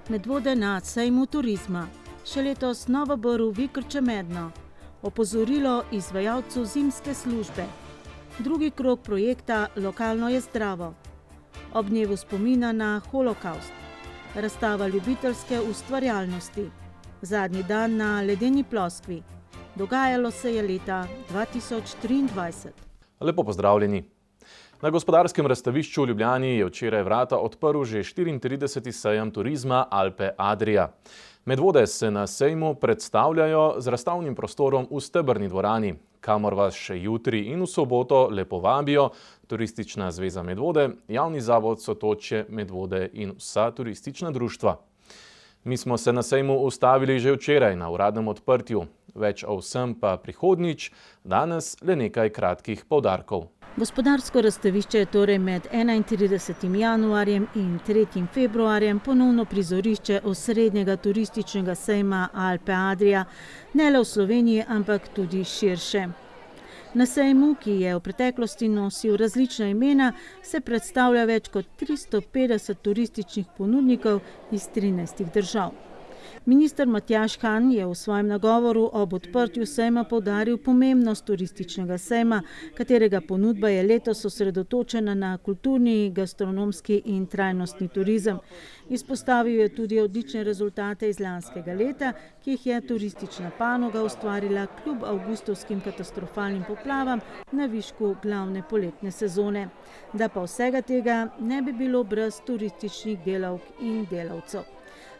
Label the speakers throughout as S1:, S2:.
S1: Medvode na sejmu turizma. Še letos Novo Brv Vikrče Medno. Opozorilo izvajalcu zimske službe. Drugi krog projekta Lokalno je zdravo. Ob dnevu spomina na holokaust. Razstava ljubiteljske ustvarjalnosti. Zadnji dan na ledeni ploskvi. Dogajalo se je leta 2023.
S2: Lepo pozdravljeni. Na Gospodarskem razstavišču v Ljubljani je včeraj vrata odprl že 34. sejem turizma Alpe Adria. Medvode se na sejmu predstavljajo z razstavnim prostorom v Stebrni dvorani, kamor vas še jutri in v soboto lepo vabijo Turistična zveza Medvode, Javni zavod Sotočje Medvode in vsa turistična društva. Mi smo se na sejmu ustavili že včeraj na uradnem odprtju. Več o vsem pa prihodnjič, danes le nekaj kratkih poudarkov.
S1: Gospodarsko razstavišče je torej med 31. januarjem in 3. februarjem ponovno prizorišče osrednjega turističnega sejma Alpe Adria, ne le v Sloveniji, ampak tudi širše. Na sejmu, ki je v preteklosti nosil različna imena, se predstavlja več kot 350 turističnih ponudnikov iz 13 držav. Minister Matjaž Han je v svojem nagovoru ob odprtju sejma poudaril pomembnost turističnega sejma, katerega ponudba je letos osredotočena na kulturni, gastronomski in trajnostni turizem. Izpostavil je tudi odlične rezultate iz lanskega leta, ki jih je turistična panoga ustvarila kljub avgustovskim katastrofalnim poplavam na višku glavne poletne sezone. Da pa vsega tega ne bi bilo brez turističnih delavk in delavcev.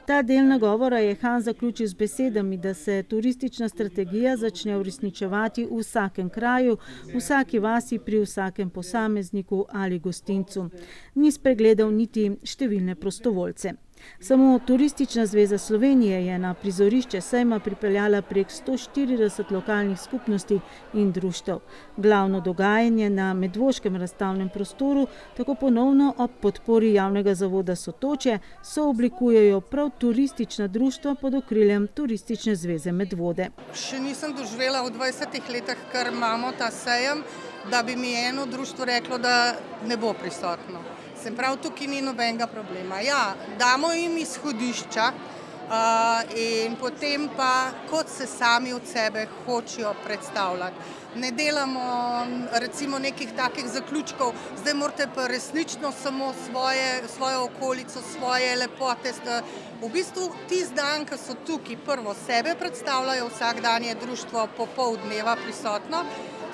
S1: Ta del nagovora je Han zaključil z besedami, da se turistična strategija začne uresničevati v vsakem kraju, v vsaki vasi, pri vsakem posamezniku ali gostincu. Ni spregledal niti številne prostovoljce. Samo Turistična zveza Slovenije je na prizorišče sejma pripeljala prek 140 lokalnih skupnosti in društev. Glavno dogajanje na Medvoškem razstavnem prostoru tako ponovno ob podpori Javnega zavoda Sotočje sooblikujejo prav turistična društva pod okriljem Turistične zveze Medvode.
S3: Še nisem doživela v 20 letih, kar imamo ta sejem, da bi mi eno društvo reklo, da ne bo prisotno. Se pravi, tukaj ni nobenega problema. Ja, damo jim izhodišča in potem pa, kot se sami od sebe hočejo predstavljati. Ne delamo recimo nekih takih zaključkov, zdaj morate pa resnično samo svojo okolico, svoje lepote. V bistvu tisti dan, ko so tukaj, prvo sebe predstavljajo, vsak dan je društvo pol dneva prisotno,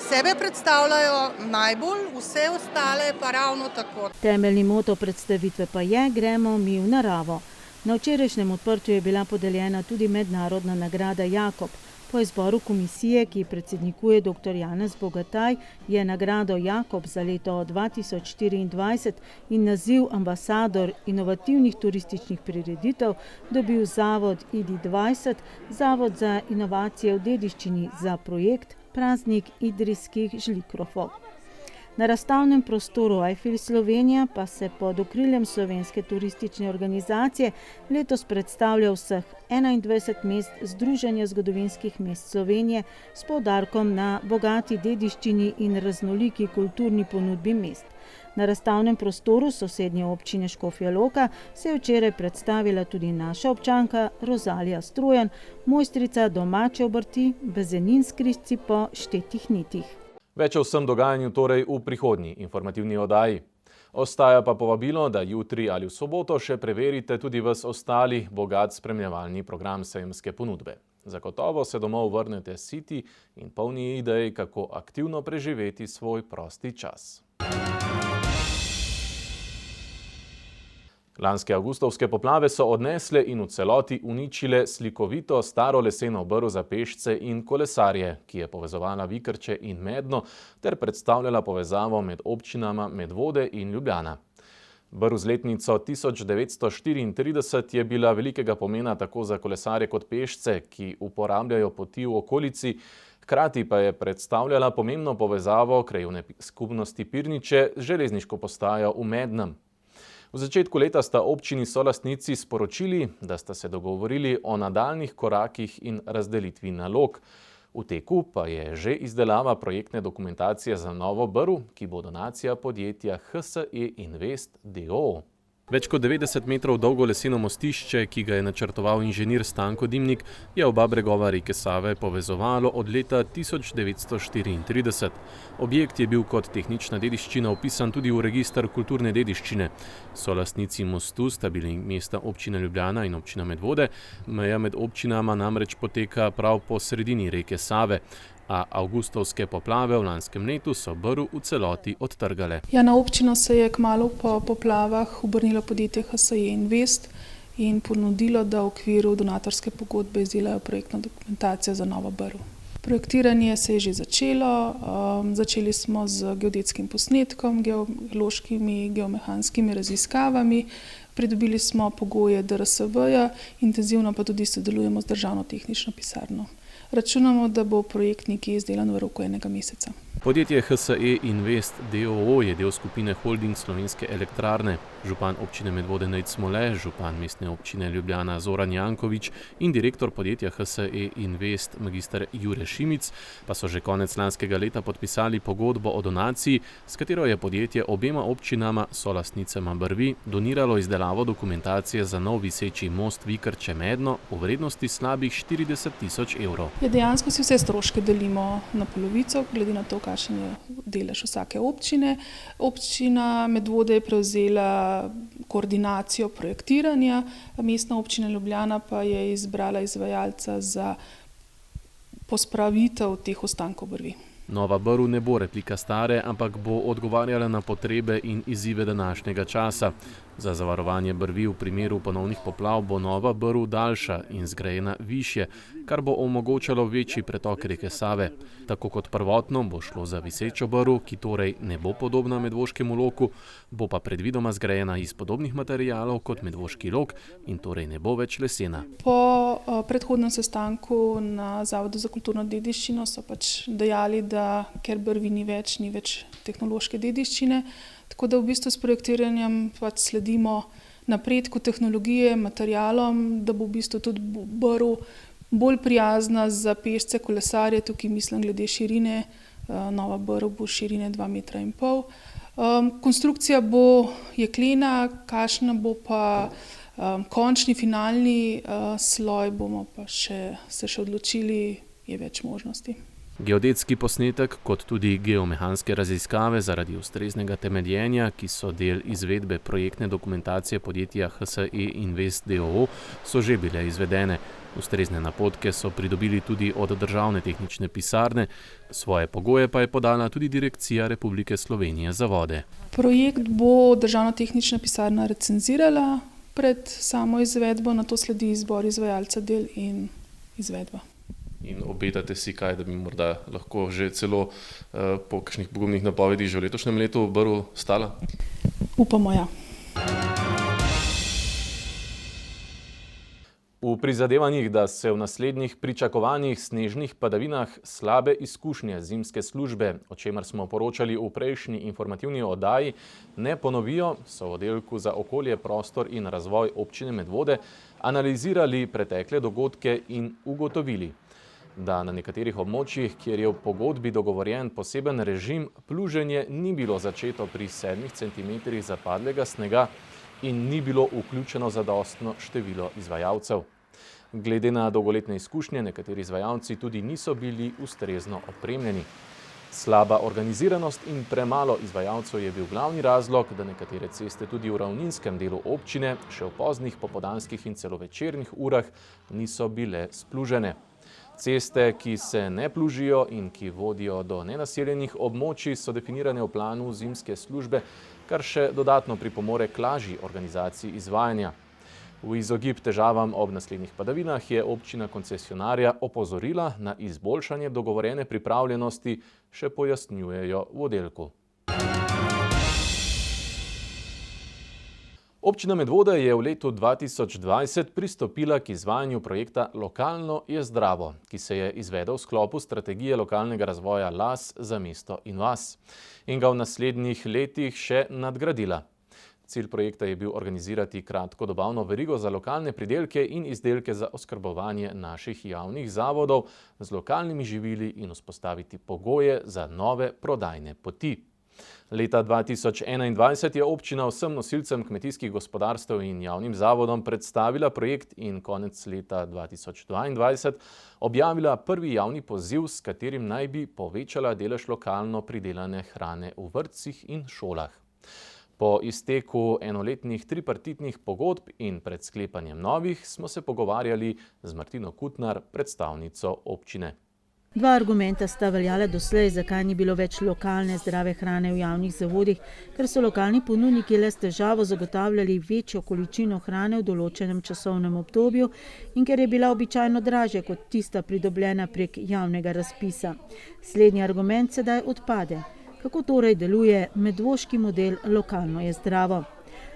S3: sebe predstavljajo najbolj, vse ostale pa ravno tako.
S1: Temeljni moto predstavitve pa je Gremo mi v naravo. Na včerajšnjem odprtju je bila podeljena tudi mednarodna nagrada Jakob. Po izboru komisije, ki predsednikuje dr. Janez Bogataj, je nagrado Jakob za leto 2024 in naziv ambasador inovativnih turističnih prireditev dobil zavod ID20, Zavod za inovacije v dediščini za projekt Praznik idrijskih žlikrofov. Na razstavnem prostoru Eiffel Slovenija pa se pod okriljem Slovenske turistične organizacije letos predstavlja vseh 21 mest Združenja zgodovinskih mest Slovenije s poudarkom na bogati dediščini in raznoliki kulturni ponudbi mest. Na razstavnem prostoru sosednje občine Škofja Loka se je včeraj predstavila tudi naša občanka Rozalija Strojan, mojstrica domače obrti, bezeninskrici po štetih nitih.
S2: Več o vsem dogajanju torej v prihodnji informativni oddaji. Ostaja pa povabilo, da jutri ali v soboto še preverite tudi ves ostali bogat spremljevalni program sejemske ponudbe. Zagotovo se domov vrnete siti in polni idej, kako aktivno preživeti svoj prosti čas. Lanske avgustovske poplave so odnesle in v celoti uničile slikovito staro leseno brv za pešce in kolesarje, ki je povezovala Vikrče in Medno ter predstavljala povezavo med občinama Medvode in Ljubljana. Brv z letnico 1934 je bila velikega pomena tako za kolesarje kot pešce, ki uporabljajo poti v okolici, hkrati pa je predstavljala pomembno povezavo krajevne skupnosti Pirniče z železniško postajo v Mednem. V začetku leta sta občini solastnici sporočili, da sta se dogovorili o nadaljnjih korakih in razdelitvi nalog. V teku pa je že izdelava projektne dokumentacije za novo brv, ki bo donacija podjetja HSE Invest d.o.o. Več kot 90 metrov dolgo leseno mostišče, ki ga je načrtoval inženir Stanko Dimnik, je oba bregova reke Save povezovalo od leta 1934. Objekt je bil kot tehnična dediščina vpisan tudi v register kulturne dediščine. Solastnici mostu sta bili mesta občina Ljubljana in občina Medvode, meja med občinama namreč poteka prav po sredini reke Save. A avgustovske poplave v lanskem letu so Brv v celoti odtrgale.
S4: Ja, na občino se je kmalu po poplavah obrnilo podjetje HSE Invest in ponudilo, da v okviru donatorske pogodbe izdelajo projektno dokumentacijo za novo Brv. Projektiranje se je že začelo, začeli smo z geodetskim posnetkom, geološkimi, geomehanskimi raziskavami, pridobili smo pogoje DRSV-ja, intenzivno pa tudi sodelujemo z Državno tehnično pisarno. Računamo, da bo projekt nekje izdelan v roku 1 meseca.
S2: Podjetje HSE Invest d.o.o. je del skupine Holding Slovenske elektrarne. Župan občine Medvode Nejc Smole, župan mestne občine Ljubljana Zoran Janković in direktor podjetja HSE Invest magister Jure Šimic pa so že konec lanskega leta podpisali pogodbo o donaciji, s katero je podjetje obema občinama, solastnicama Brvi, doniralo izdelavo dokumentacije za nov viseči most Vikrče-Medno v vrednosti slabih 40 000 evrov.
S4: Ja, dejansko si vse stroške delimo na polovico, glede na to, kakšen je delež vsake občine. Občina Medvode je prevzela koordinacijo projektiranja, mestna občina Ljubljana pa je izbrala izvajalca za pospravitev teh ostankov Brvi.
S2: Nova Brv ne bo replika stare, ampak bo odgovarjala na potrebe in izzive današnjega časa. Za zavarovanje Brvi v primeru ponovnih poplav bo nova Brv daljša in zgrajena višje, kar bo omogočalo večji pretok reke Save. Tako kot prvotno bo šlo za visečo Brv, ki torej ne bo podobna Medvoškemu loku, bo pa predvidoma zgrajena iz podobnih materialov kot Medvoški lok in torej ne bo več lesena.
S4: Po predhodnem sestanku na Zavodu za kulturno dediščino so pač dejali, da ker Brvi ni več tehnološke dediščine, tako da v bistvu s projektiranjem pač sledimo napredku tehnologije, materialom, da bo v bistvu tudi Brv bolj prijazna za pešce, kolesarje, tukaj mislim glede širine, nova Brv bo širine 2,5 metra. Konstrukcija bo jeklena, kakšna bo pa končni, finalni sloj, bomo pa se še odločili, je več možnosti.
S2: Geodetski posnetek kot tudi geomehanske raziskave zaradi ustreznega temeljenja, ki so del izvedbe projektne dokumentacije podjetja HSE Invest d.o.o., so že bile izvedene. Ustrezne napotke so pridobili tudi od Državne tehnične pisarne, svoje pogoje pa je podala tudi Direkcija Republike Slovenije za vode.
S4: Projekt bo Državna tehnična pisarna recenzirala pred samo izvedbo, nato sledi izbor izvajalca del in izvedba.
S2: In obetate si kaj, da bi morda lahko že celo po kakšnih pogumnih napovedih že v letošnjem letu Brv stala?
S4: Upamo, ja.
S2: V prizadevanjih, da se v naslednjih pričakovanih snežnih padavinah slabe izkušnje zimske službe, o čemer smo poročali v prejšnji informativni oddaji, ne ponovijo, so v oddelku za okolje, prostor in razvoj občine Medvode analizirali pretekle dogodke in ugotovili, da na nekaterih območjih, kjer je v pogodbi dogovorjen poseben režim, pluženje ni bilo začeto pri 7 cm zapadlega snega in ni bilo vključeno zadostno število izvajalcev. Glede na dolgoletne izkušnje, nekateri izvajalci tudi niso bili ustrezno opremljeni. Slaba organiziranost in premalo izvajalcev je bil glavni razlog, da nekatere ceste tudi v ravninskem delu občine še v poznih popoldanskih in celo večernih urah niso bile splužene. Ceste, ki se ne plužijo in ki vodijo do nenaseljenih območij, so definirane v planu zimske službe, kar še dodatno pripomore k lažji organizaciji izvajanja. V izogib težavam ob naslednjih padavinah je občina koncesionarja opozorila na izboljšanje dogovorjene pripravljenosti, še pojasnjujejo v oddelku. Občina Medvode je v letu 2020 pristopila k izvajanju projekta Lokalno je zdravo, ki se je izvedel v sklopu strategije lokalnega razvoja LAS za mesto in vas in ga v naslednjih letih še nadgradila. Cilj projekta je bil organizirati kratko dobavno verigo za lokalne pridelke in izdelke za oskrbovanje naših javnih zavodov z lokalnimi živili in vzpostaviti pogoje za nove prodajne poti. Leta 2021 je občina vsem nosilcem kmetijskih gospodarstev in javnim zavodom predstavila projekt in konec leta 2022 objavila prvi javni poziv, s katerim naj bi povečala delež lokalno pridelane hrane v vrtcih in šolah. Po izteku enoletnih tripartitnih pogodb in pred sklepanjem novih smo se pogovarjali z Martino Kutnar, predstavnico občine.
S1: Dva argumenta sta veljala doslej, zakaj ni bilo več lokalne zdrave hrane v javnih zavodih, ker so lokalni ponudniki le s težavo zagotavljali večjo količino hrane v določenem časovnem obdobju in ker je bila običajno dražja kot tista pridobljena prek javnega razpisa. Slednji argument sedaj odpade. Kako torej deluje medvoški model Lokalno je zdravo?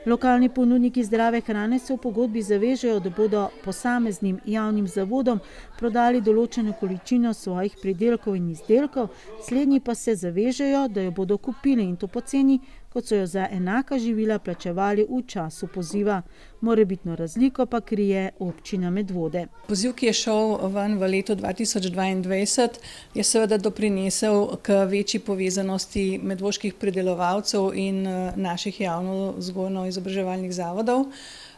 S1: Lokalni ponudniki zdrave hrane se v pogodbi zavežejo, da bodo posameznim javnim zavodom prodali določeno količino svojih pridelkov in izdelkov, slednji pa se zavežejo, da jo bodo kupili in to po ceni, kot so jo za enaka živila plačevali v času poziva. Morebitno razliko pa krije občina Medvode.
S5: Poziv, ki je šel ven v letu 2022, je seveda doprinesel k večji povezanosti medvoških pridelovalcev in naših javno-vzgojno-izobraževalnih zavodov.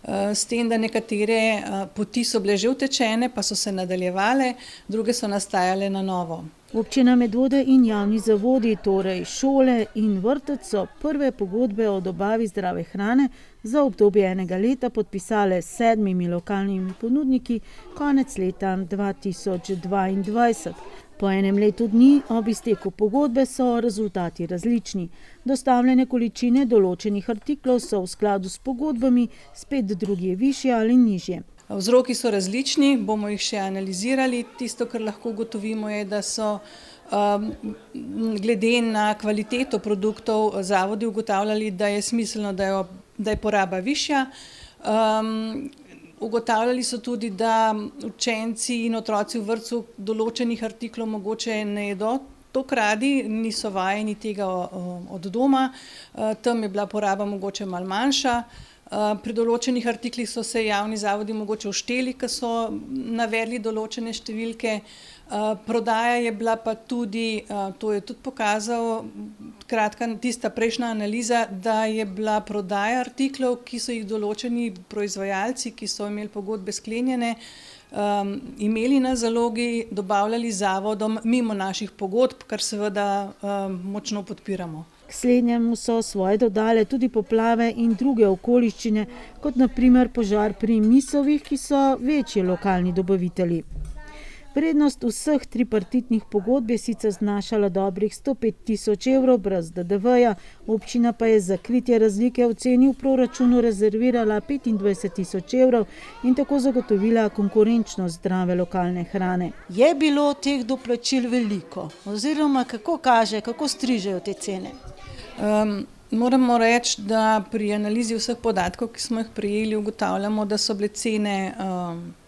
S5: S tem, da nekatere poti so bile že utečene, pa so se nadaljevale, druge so nastajale na novo.
S1: Občina Medvode in javni zavodi, torej šole in vrtec, so prve pogodbe o dobavi zdrave hrane za obdobje enega leta podpisale s 7 lokalnimi ponudniki konec leta 2022. Po enem letu dni ob izteku pogodbe so rezultati različni. Dostavljene količine določenih artiklov so v skladu s pogodbami, spet drugi višje ali nižje.
S5: Vzroki so različni, bomo jih še analizirali. Tisto, kar lahko ugotovimo, je, da so glede na kvaliteto produktov zavodi ugotavljali, da je smiselno, da je poraba višja. Ugotavljali so tudi, da učenci in otroci v vrtcu določenih artiklov mogoče ne jedo toliko radi, niso vajeni tega od doma, tam je bila poraba mogoče malo manjša. Pri določenih artiklih so se javni zavodi mogoče ušteli, ko so navedli določene številke. Prodaja je bila pa tudi, to je tudi pokazal kratka tista prejšnja analiza, da je bila prodaja artiklov, ki so jih določeni proizvajalci, ki so imeli pogodbe sklenjene, imeli na zalogi, dobavljali zavodom mimo naših pogodb, kar seveda močno podpiramo.
S1: K slednjemu so svoje dodale tudi poplave in druge okoliščine, kot na primer požar pri Misovih, ki so večji lokalni dobavitelji. Vrednost vseh tripartitnih pogodb je sicer znašala dobrih 105.000 evrov brez DDV-ja, občina pa je za kritje razlike v ceni v proračunu rezervirala 25.000 evrov in tako zagotovila konkurenčnost zdrave lokalne hrane.
S6: Je bilo teh doplačil veliko, oziroma kako kaže, kako strižejo te cene?
S5: Moramo reči, da pri analizi vseh podatkov, ki smo jih prejeli, ugotavljamo, da so bile cene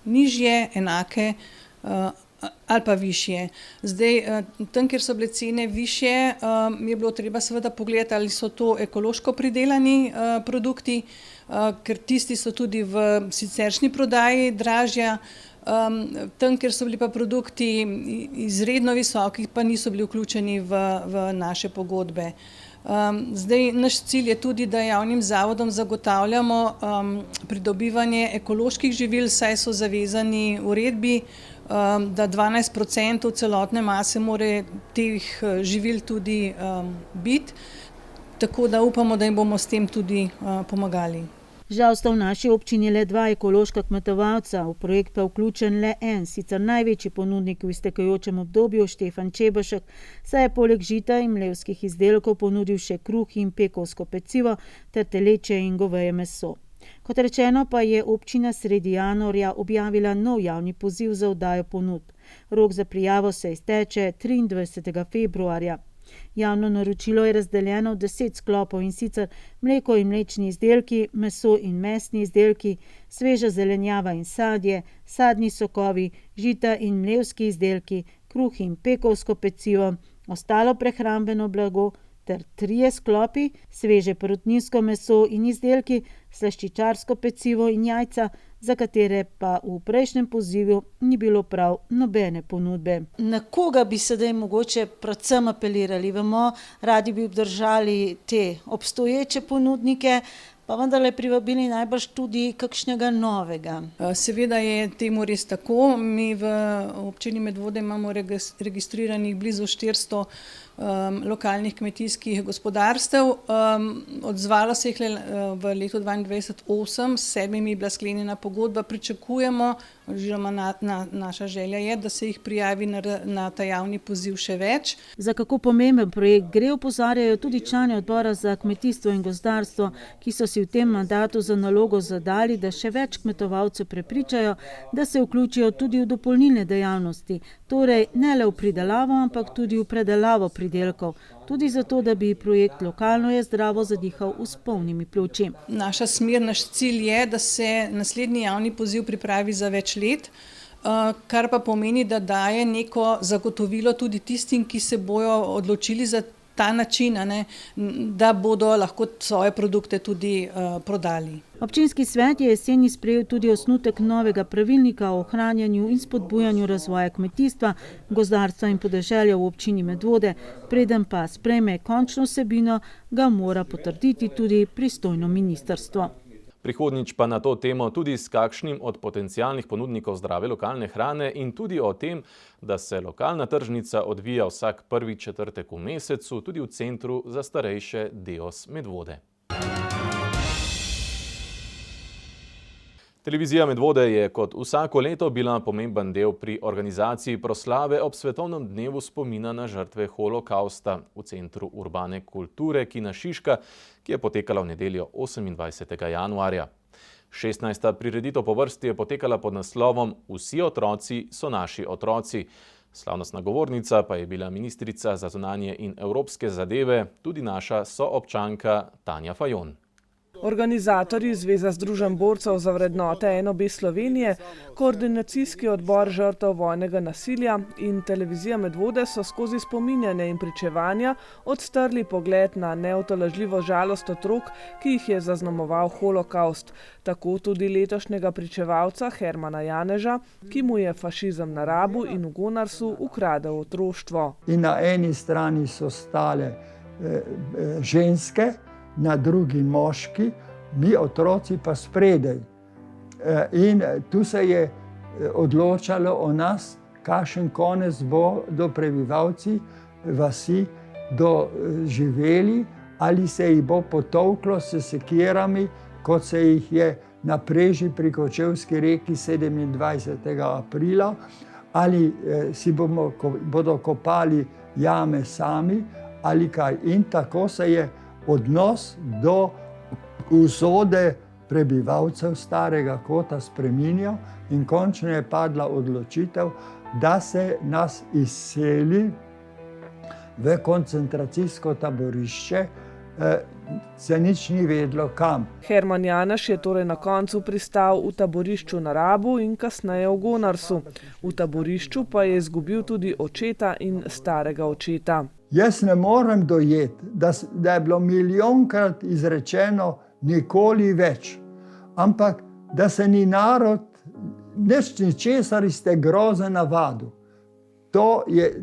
S5: nižje, enake ali pa višje. Zdaj, tam, kjer so bile cene višje, je bilo treba seveda pogledati, ali so to ekološko pridelani produkti, ker tisti so tudi v siceršnji prodaji dražja. Tam, kjer so bili pa produkti izredno visoki, pa niso bili vključeni v naše pogodbe. Zdaj, naš cilj je tudi, da javnim zavodom zagotavljamo pridobivanje ekoloških živil, saj so zavezani uredbi, da 12% celotne mase more teh živil tudi biti, tako da upamo, da jim bomo s tem tudi pomagali.
S1: Žal sta v naši občini le 2 ekološka kmetovalca, v projekt pa vključen le en, sicer največji ponudnik v iztekajočem obdobju, Štefan Čebašek, saj je poleg žita in mlevskih izdelkov ponudil še kruh in pekovsko pecivo ter teleče in goveje meso. Kot rečeno pa je občina sredi januarja objavila nov javni poziv za oddajo ponudb. Rok za prijavo se izteče 23. februarja. Javno naročilo je razdeljeno v 10 sklopov, in sicer mleko in mlečni izdelki, meso in mesni izdelki, sveža zelenjava in sadje, sadni sokovi, žita in mlevski izdelki, kruh in pekovsko pecivo, ostalo prehrambeno blago ter 3 sklopi, sveže perutninsko meso in izdelki slaščičarsko pecivo in jajca, za katere pa v prejšnjem pozivu ni bilo prav nobene ponudbe.
S6: Na koga bi sedaj mogoče predvsem apelirali? Vemo, radi bi obdržali te obstoječe ponudnike, pa vendarle privabili najbrž tudi kakšnega novega.
S5: Seveda je temu res tako. Mi v občini Medvode imamo registriranih blizu 400 lokalnih kmetijskih gospodarstev. Odzvalo se jih v letu 2022 8, s 7 je bila sklenjena pogodba. Pričakujemo, oziroma naša želja je, da se jih prijavi na ta javni poziv še več.
S1: Za kako pomemben projekt gre, opozarjajo tudi člani odbora za kmetijstvo in gozdarstvo, ki so si v tem mandatu za nalogo zadali, da še več kmetovalcev prepričajo, da se vključijo tudi v dopolnilne dejavnosti, torej ne le v pridelavo, ampak tudi v predelavo pridelkov, tudi zato, da bi projekt Lokalno je zdravo zadihal s polnimi pljuči.
S5: Naša smer, naš cilj je, da se naslednji javni poziv pripravi za več let, kar pa pomeni, da daje neko zagotovilo tudi tistim, ki se bojo odločili za ta način, da bodo lahko svoje produkte tudi prodali.
S1: Občinski svet je jeseni sprejel tudi osnutek novega pravilnika o ohranjanju in spodbujanju razvoja kmetijstva, gozdarstva in podeželja v občini Medvode. Preden pa sprejme končno vsebino, ga mora potrditi tudi pristojno ministrstvo.
S2: Prihodnjič pa na to temo tudi s kakšnim od potencialnih ponudnikov zdrave lokalne hrane in tudi o tem, da se lokalna tržnica odvija vsak prvi četrtek v mesecu, tudi v centru za starejše Deos Medvode. Televizija Medvode je kot vsako leto bila pomemben del pri organizaciji proslave ob svetovnem dnevu spomina na žrtve holokausta v Centru urbane kulture Kina Šiška, ki je potekala v nedeljo 28. januarja. 16. prireditev po vrsti je potekala pod naslovom Vsi otroci so naši otroci. Slavnostna govornica pa je bila ministrica za zunanje in evropske zadeve, tudi naša soobčanka Tanja Fajon.
S7: Organizatorji Zveza združenj borcev za vrednote NOB Slovenije, Koordinacijski odbor žrtev vojnega nasilja in Televizija Medvode so skozi spominjanje in pričevanja odstrli pogled na neutolažljivo žalost otrok, ki jih je zaznamoval holokaust. Tako tudi letošnjega pričevalca Hermana Janeža, ki mu je fašizem na Rabu in v Gonarsu ukradel otroštvo.
S8: In na eni strani so stale ženske, na drugi moški, mi otroci pa spredaj. In tu se je odločalo o nas, kakšen konec bodo prebivalci vasi doživeli, ali se jih bo potolklo s sekirami, kot se jih je na Preži pri Kočevski reki 27. aprila, ali si bodo kopali jame sami, ali kaj. In tako se je odnos do usode prebivalcev Starega kota spreminjal in končno je padla odločitev, da se nas izseli v koncentracijsko taborišče, se nič ni vedlo kam.
S7: Herman Janež je torej na koncu pristal v taborišču na Rabu in kasneje v Gonarsu. V taborišču pa je izgubil tudi očeta in starega očeta.
S8: Jaz ne morem dojeti, da je bilo milijonkrat izrečeno nikoli več, ampak da se ni narod ničesar iz te groze navadil.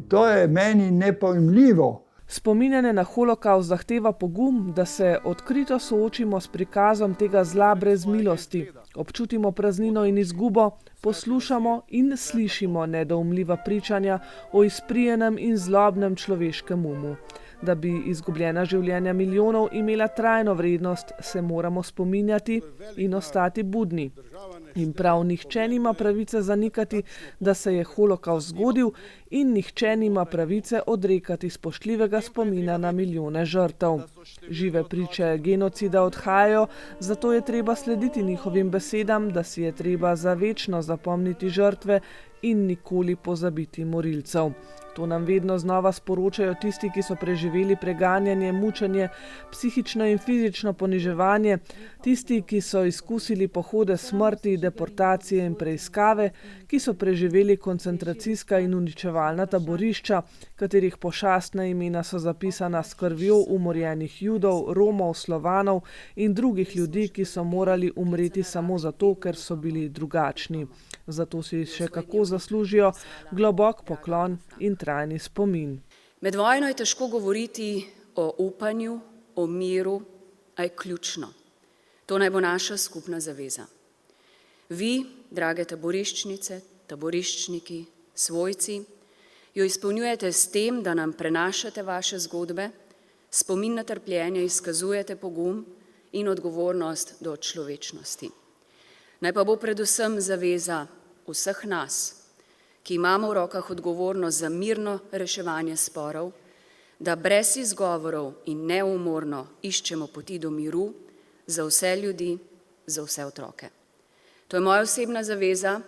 S8: To je meni nepojmljivo.
S7: Spominjanje na holokaust zahteva pogum, da se odkrito soočimo s prikazom tega zla brez milosti, občutimo praznino in izgubo, poslušamo in slišimo nedoumljiva pričanja o izprijenem in zlobnem človeškem umu. Da bi izgubljena življenja milijonov imela trajno vrednost, se moramo spominjati in ostati budni. In prav nihče nima pravice zanikati, da se je holokaust zgodil, in nihče nima pravice odrekati spoštljivega spomina na milijone žrtev. Žive priče genocida odhajajo, zato je treba slediti njihovim besedam, da si je treba za večno zapomniti žrtve in nikoli pozabiti morilcev. To nam vedno znova sporočajo tisti, ki so preživeli preganjanje, mučenje, psihično in fizično poniževanje, tisti, ki so izkusili pohode smrti, deportacije in preiskave, ki so preživeli koncentracijska in uničevalna taborišča, katerih pošastna imena so zapisana s krvjo umorjenih Judov, Romov, Slovanov in drugih ljudi, ki so morali umreti samo zato, ker so bili drugačni. Zato si še kako zaslužijo globok poklon in trajni spomin.
S9: Med vojno je težko govoriti o upanju, o miru, a je ključno. To naj bo naša skupna zaveza. Vi, drage taboriščnice, taboriščniki, svojci, jo izpolnjujete s tem, da nam prenašate vaše zgodbe, spomin na trpljenje, izkazujete pogum in odgovornost do človečnosti. Naj pa bo predvsem zaveza vseh nas, ki imamo v rokah odgovornost za mirno reševanje sporov, da brez izgovorov in neumorno iščemo poti do miru za vse ljudi, za vse otroke. To je moja osebna zaveza,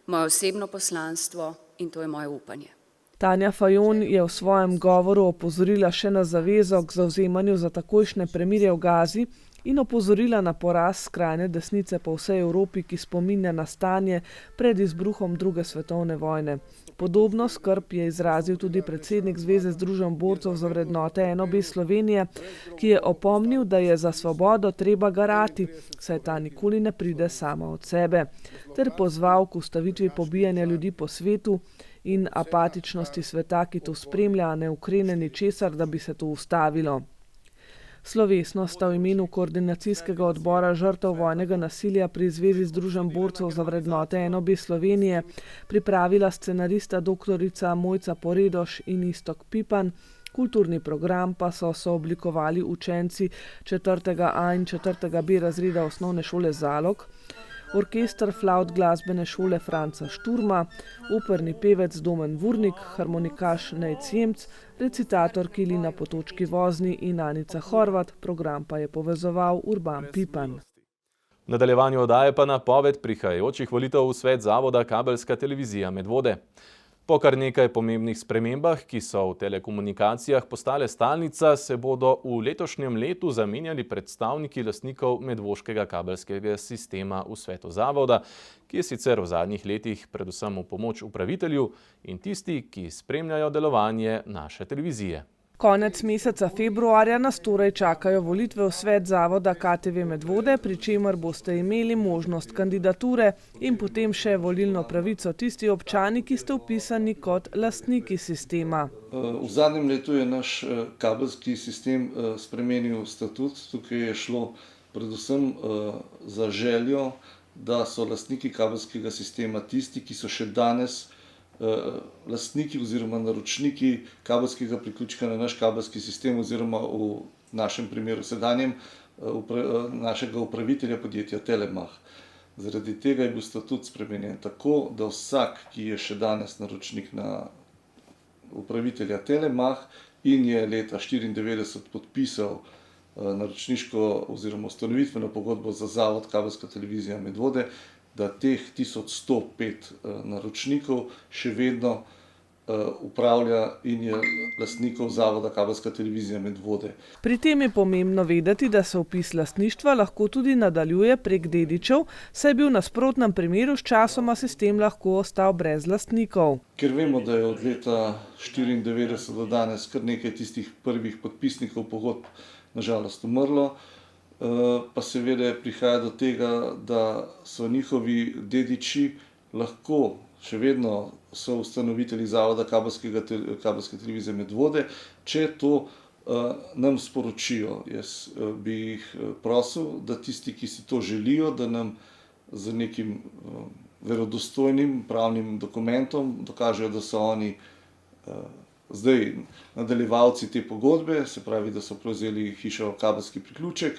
S9: moje osebno poslanstvo in to je moje upanje.
S7: Tanja Fajon je v svojem govoru opozorila še na zavezo k zavzemanju za takojšnje premirje v Gazi in opozorila na poraz skrajne desnice po vsej Evropi, ki spominja na stanje pred izbruhom druge svetovne vojne. Podobno skrb je izrazil tudi predsednik Zveze združenj borcev za vrednote NOB Slovenije, ki je opomnil, da je za svobodo treba garati, saj ta nikoli ne pride sama od sebe, ter pozval k ustavitvi pobijanja ljudi po svetu in apatičnosti sveta, ki to spremlja, ne ukrene ničesar, da bi se to ustavilo. Slovesno sta v imenu koordinacijskega odbora žrtev vojnega nasilja pri Zvezi združenj borcev za vrednote NOB Slovenije pripravila scenarista doktorica Mojca Poredoš in Iztok Pipan, kulturni program pa so sooblikovali učenci 4. A in 4. B razreda osnovne šole Zalog, orkester flavt glasbene šole Franca Šturma, operni pevec Domen Vurnik, harmonikaš Nejc Jemc, recitator Kilina Potočki Vozni in Anica Horvat, program pa je povezoval Urban Pipan.
S2: V nadaljevanju oddaje pa napoved prihajajočih volitev v svet zavoda Kabelska televizija Medvode. Po kar nekaj pomembnih spremembah, ki so v telekomunikacijah postale stalnica, se bodo v letošnjem letu zamenjali predstavniki lastnikov medvoškega kabelskega sistema v svetu zavoda, ki je sicer v zadnjih letih predvsem v pomoč upravitelju in tisti, ki spremljajo delovanje naše televizije.
S7: Konec meseca februarja nas torej čakajo volitve v svet zavoda KTV Medvode, pri čemer boste imeli možnost kandidature in potem še volilno pravico tisti občani, ki ste vpisani kot lastniki sistema.
S10: V zadnjem letu je naš kabelski sistem spremenil statut. Tukaj je šlo predvsem za željo, da so lastniki kabelskega sistema tisti, ki so še danes lastniki oziroma naročniki kabelskega priključka na naš kabelski sistem oziroma v našem primeru sedanjem našega upravitelja podjetja Telemach. Zaradi tega je bil statut spremenjen tako, da vsak, ki je še danes naročnik na upravitelja Telemach in je leta 1994 podpisal naročniško oziroma ustanovitveno pogodbo za zavod Kabelska televizija Medvode, da teh 1105 naročnikov še vedno upravlja in je lastnikov zavoda Kabelska televizija Medvode.
S7: Pri tem je pomembno vedeti, da se vpis lastništva lahko tudi nadaljuje prek dedičev, saj bi v nasprotnem primeru sčasoma sistem lahko ostal brez lastnikov.
S10: Ker vemo, da je od leta 1994 do danes kar nekaj tistih prvih podpisnikov pogodb nažalost umrlo, pa seveda prihaja do tega, da so njihovi dediči lahko še vedno so ustanovitelji zavoda Kabelske televizije Medvode, če to nam sporočijo. Jaz bi jih prosil, da tisti, ki si to želijo, da nam z nekim verodostojnim pravnim dokumentom dokažejo, da so oni zdaj nadaljevalci te pogodbe, se pravi, da so prevzeli hišo Kabelski priključek,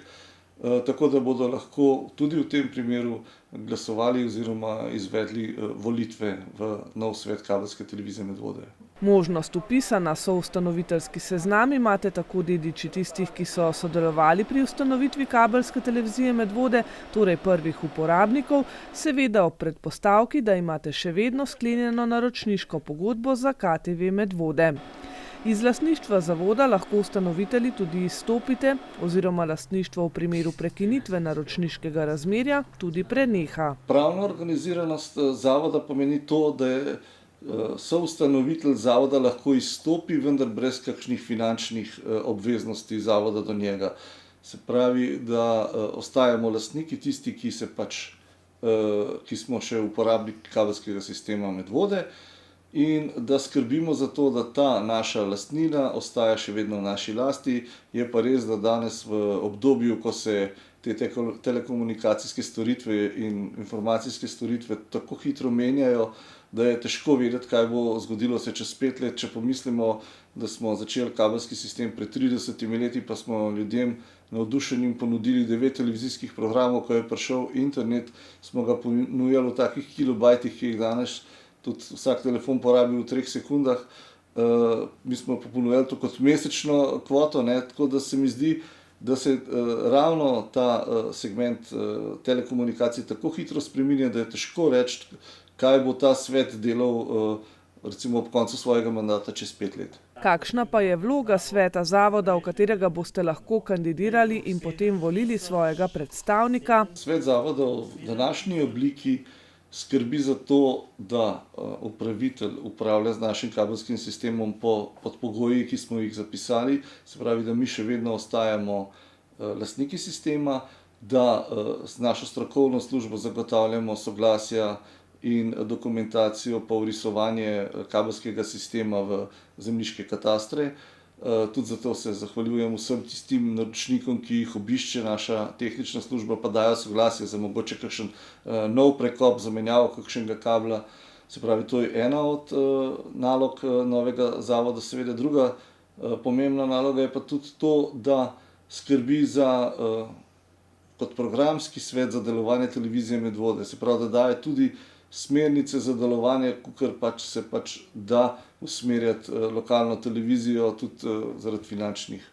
S10: tako da bodo lahko tudi v tem primeru glasovali oziroma izvedli volitve v nov svet Kabelske televizije Medvode.
S7: Možnost vpisa na soustanoviteljski seznam imate tako dediči tistih, ki so sodelovali pri ustanovitvi kabelske televizije Medvode, torej prvih uporabnikov, seveda ob predpostavki, da imate še vedno sklenjeno naročniško pogodbo za KTV Medvode. Iz lastništva zavoda lahko ustanovitelji tudi izstopite oziroma lastništvo v primeru prekinitve naročniškega razmerja tudi preneha.
S10: Pravna organiziranost zavoda pomeni to, da je soustanovitelj zavoda lahko izstopi, vendar brez kakšnih finančnih obveznosti zavoda do njega. Se pravi, da ostajamo lastniki, tisti, ki smo še uporabniki kabelskega sistema Medvode, in da skrbimo za to, da ta naša lastnina ostaja še vedno v naši lasti. Je pa res, da danes v obdobju, ko se te telekomunikacijske storitve in informacijske storitve tako hitro menjajo, da je težko vedeti, kaj bo zgodilo se čez 5 let. Če pomislimo, da smo začeli kabelski sistem pred 30 leti, pa smo ljudem navdušenim ponudili 9 televizijskih programov, ko je prišel internet, smo ga ponujali v takih kilobajtih, ki jih danes tudi vsak telefon porabi v 3 sekundah. Mi smo ponujali to kot mesečno kvoto, tako da se mi zdi, da se ravno ta segment telekomunikacij tako hitro spreminja, da je težko reči, kaj bo ta svet delal recimo ob koncu svojega mandata čez 5 let.
S7: Kakšna pa je vloga sveta zavoda, v katerega boste lahko kandidirali in potem volili svojega predstavnika?
S10: Svet zavoda v današnji obliki skrbi za to, da upravitelj upravlja z našim kabelskim sistemom pod pogoji, ki smo jih zapisali, se pravi, da mi še vedno ostajamo lastniki sistema, da z našo strokovno službo zagotavljamo soglasja in dokumentacijo pa vrisovanje kabelskega sistema v zemljiške katastre. Tudi zato se zahvaljujem vsem tistim naročnikom, ki jih obišče naša tehnična služba, pa dajo soglasje za mogoče kakšen nov prekop, zamenjavo kakšnega kabla. Se pravi, to je ena od nalog novega zavoda. Seveda druga pomembna naloga je pa tudi to, da skrbi kot programski svet za delovanje televizije Medvode. Se pravi, da daje tudi smernice za delovanje, kakor se da usmerjati lokalno televizijo tudi zaradi finančnih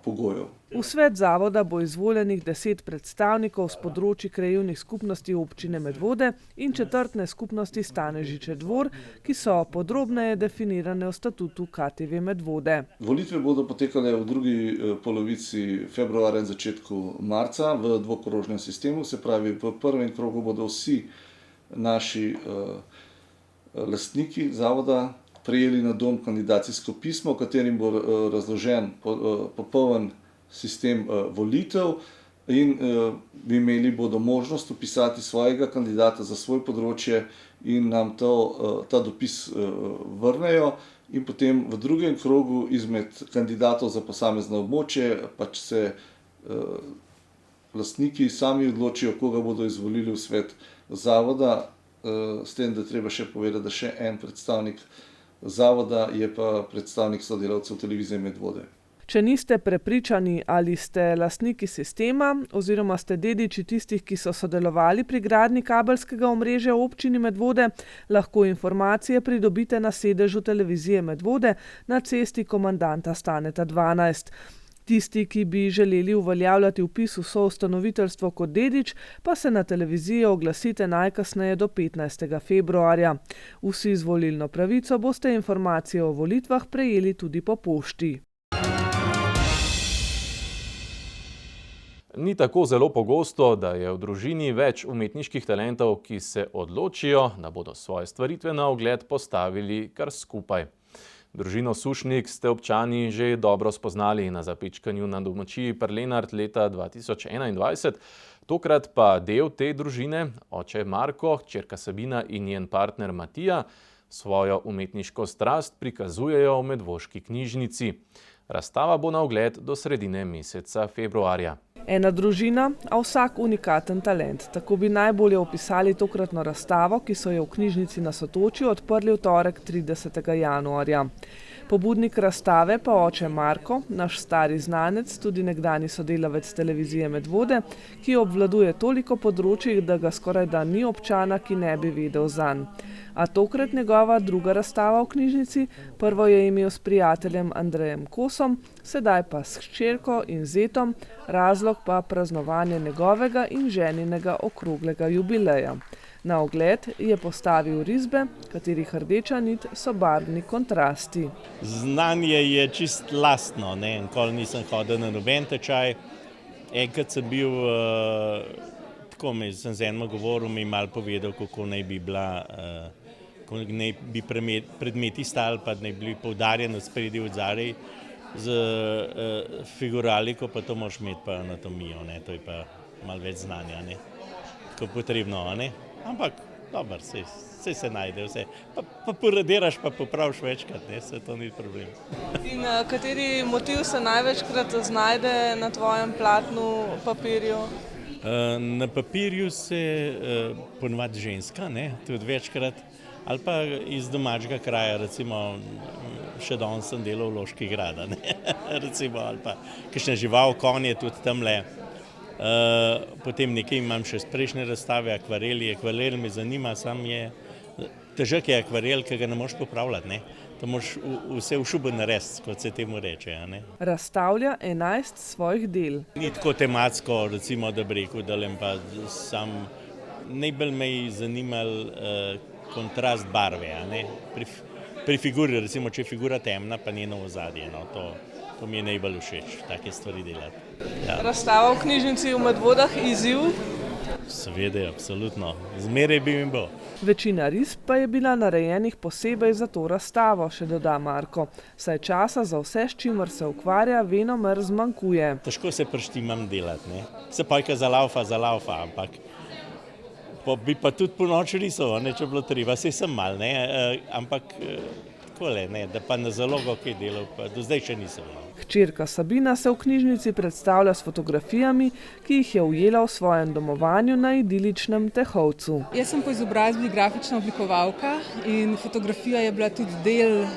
S10: pogojev.
S7: V svet zavoda bo izvoljenih 10 predstavnikov s področji krajevnih skupnosti občine Medvode in četrtne skupnosti Stanežiče Dvor, ki so podrobneje definirane v statutu KTV Medvode.
S10: Volitve bodo potekale v drugi polovici februarja in začetku marca v dvokrožnem sistemu, se pravi, v prvem krogu bodo vsi naši lastniki zavoda prejeli na dom kandidacijsko pismo, v katerim bo razložen popoln sistem volitev in imeli bodo možnost vpisati svojega kandidata za svoje področje in nam ta dopis vrnejo. In potem v drugem krogu izmed kandidatov za posamezno območje se lastniki sami odločijo, koga bodo izvolili v svet zavoda, s tem, da treba še povedati, da še en predstavnik zavoda je pa predstavnik sodelavcev televizije Medvode.
S7: Če niste prepričani, ali ste lastniki sistema oziroma ste dediči tistih, ki so sodelovali pri gradnji kabelskega omrežja v občini Medvode, lahko informacije pridobite na sedežu televizije Medvode na cesti Komandanta Staneta 12. Tisti, ki bi želeli uveljavljati vpis v soustanoviteljstvo kot dedič, pa se na televizijo oglasite najkasneje do 15. februarja. Vsi z volilno pravico boste informacije o volitvah prejeli tudi po pošti.
S2: Ni tako zelo pogosto, da je v družini več umetniških talentov, ki se odločijo, da bodo svoje stvaritve na ogled postavili kar skupaj. Družino Sušnik ste občani že dobro spoznali na zapečkanju na domačiji Prlenart leta 2021. Tokrat pa del te družine, oče Marko, hčerka Sabina in njen partner Matija, svojo umetniško strast prikazujejo v Medvoški knjižnici. Razstava bo na ogled do sredine meseca februarja.
S7: Ena družina, a vsak unikaten talent. Tako bi najbolje opisali tokratno razstavo, ki so jo v knjižnici na Sotočju odprli v torek 30. januarja. Pobudnik razstave pa oče Marko, naš stari znanec, tudi nekdani sodelavec televizije Medvode, ki obvladuje toliko področij, da ga skorajda ni občana, ki ne bi vedel zanj. A tokrat njegova druga razstava v knjižnici, prvo je imel s prijateljem Andrejem Kosom, sedaj pa s hčerko in zetom, razlog pa praznovanje njegovega in ženinega okroglega jubileja. Na ogled je postavil risbe, katerih rdeča nit so barvni kontrasti.
S11: Znanje je čist lastno, ne? Nikoli nisem hodil na noben tečaj. Enkrat sem bil, sem z enim govoril, mi malo povedal, kako naj bi bila, kako naj bi predmeti stali, pa naj bi poudarjeni spredi od zadaj. Z figuraliko pa to moraš imeti pa anatomijo, ne? To je pa malo več znanja, ne? Tako potrebno, ne? Ampak, dobro, vse se najde, vse. Pa poradiraš, pa popraviš večkrat, ne, se to ni problem.
S12: In kateri motiv se največkrat znajde na tvojem platnu, papirju?
S11: Na papirju se ponovadi ženska, ne, tudi večkrat, ali pa iz domačega kraja, recimo, še danes sem delal v Loški grada, ne, recimo, ali pa kakšna žival, konj je tudi tamle. Potem nekaj imam še z prejšnje razstave, akvareli. Akvarel me zanima, sam je težak je akvarel, ki ga ne moreš popravljati, ne. To moraš vse v šubu narediti, kot se temu reče, ne.
S7: Razstavlja 11 svojih del.
S11: Ni tako tematsko, recimo, da bi rekel, da pa sam najbolj me je zanimal kontrast barve, ne. Pri figuri, recimo, če je figura temna, pa njeno ozadje, no, to mi je najbolj všeč, take stvari delati. Ja.
S12: Razstava v knjižnici v Medvodah, izziv?
S11: Seveda, absolutno. Zmeraj bi mi bil.
S7: Večina risb pa je bila narejenih posebej za to razstavo, še doda Marko. Saj časa za vse, s čimer se ukvarja, venomer zmanjkuje.
S11: Težko se prištimam delati, ne. Se pojka zalaufa, ampak bi pa tudi po noči risal, ne, če bilo treba, saj sem mal, ne, ampak takole, ne, da pa na zalogo kaj delal, pa do zdaj še nisem.
S7: Hčerka Sabina se v knjižnici predstavlja s fotografijami, ki jih je ujela v svojem domovanju na idiličnem Tehovcu.
S13: Jaz sem po izobrazbi grafična oblikovalka in fotografija je bila tudi del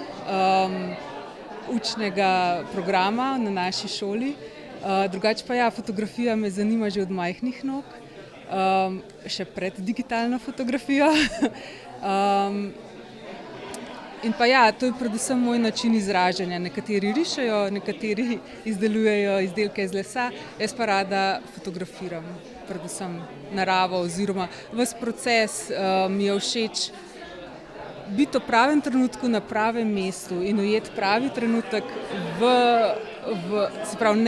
S13: učnega programa na naši šoli. Drugače pa ja, fotografija me zanima že od majhnih nog, še pred digitalno fotografijo. In pa ja, to je predvsem moj način izražanja. Nekateri rišejo, nekateri izdelujejo izdelke iz lesa, jaz pa rada fotografiram, predvsem naravo oziroma ves proces mi je všeč biti v pravem trenutku na pravem mestu in ujeti pravi trenutek se pravi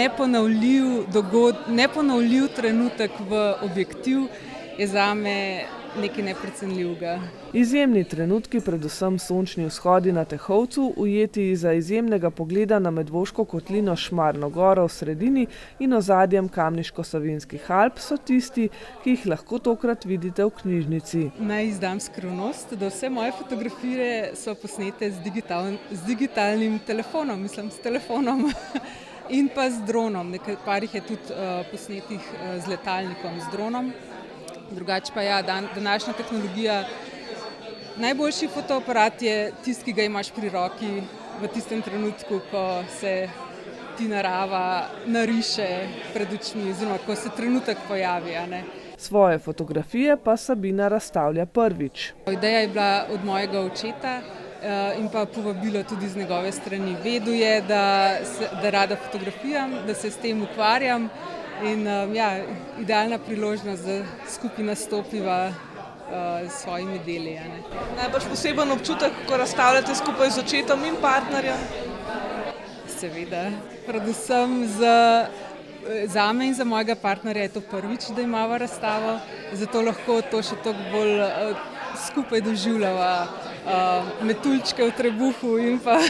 S13: neponovljiv trenutek v objektiv je zame nekaj neprecenljivega.
S7: Izjemni trenutki, predvsem sončni vzhodi na Tehovcu, ujeti izza izjemnega pogleda na Medvoško kotlino Šmarno goro v sredini in ozadjem Kamniško-Savinjskih Alp, so tisti, ki jih lahko tokrat vidite v knjižnici.
S13: Naj izdam skrivnost, da vse moje fotografije so posnete z digitalnim telefonom, s telefonom in pa z dronom. Nekaj parih je tudi posnetih z letalnikom, z dronom. Drugače pa ja, današnja tehnologija, najboljši fotoaparat je tisti, ki ga imaš pri roki v tistem trenutku, ko se ti narava nariše pred očmi, oziroma ko se trenutek pojavi, a ne.
S7: Svoje fotografije pa Sabina razstavlja prvič.
S13: Ideja je bila od mojega očeta in pa povabilo tudi z njegove strani. Vedel je, da rada fotografiram, da se s tem ukvarjam. In ja, idealna priložnost, da skupaj nastopiva s svojimi deli.
S12: Najbrž poseben občutek, ko razstavljate skupaj z očetom in partnerjem?
S13: Seveda. Predvsem zame in za mojega partnerja je to prvič, da imava razstavo, zato lahko to še toliko bolj skupaj doživljava metuljčke v trebuhu in pa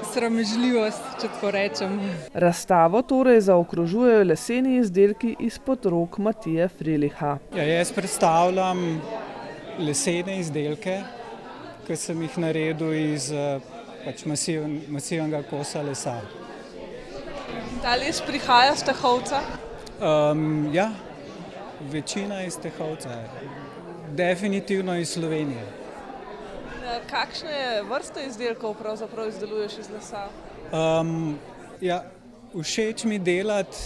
S13: sramežljivost, če tako rečem.
S7: Razstavo torej zaokrožujejo leseni izdelki izpod rok Matije Freliha.
S14: Ja, jaz predstavljam lesene izdelke, ki sem jih naredil iz masivnega kosa lesa.
S12: Ta les prihaja iz Tehovca?
S14: Ja, večina iz Tehovca. Definitivno iz Slovenije.
S12: Kakšne vrste izdelkov pravzaprav izdeluješ iz lesa?
S14: Ja, všeč mi delati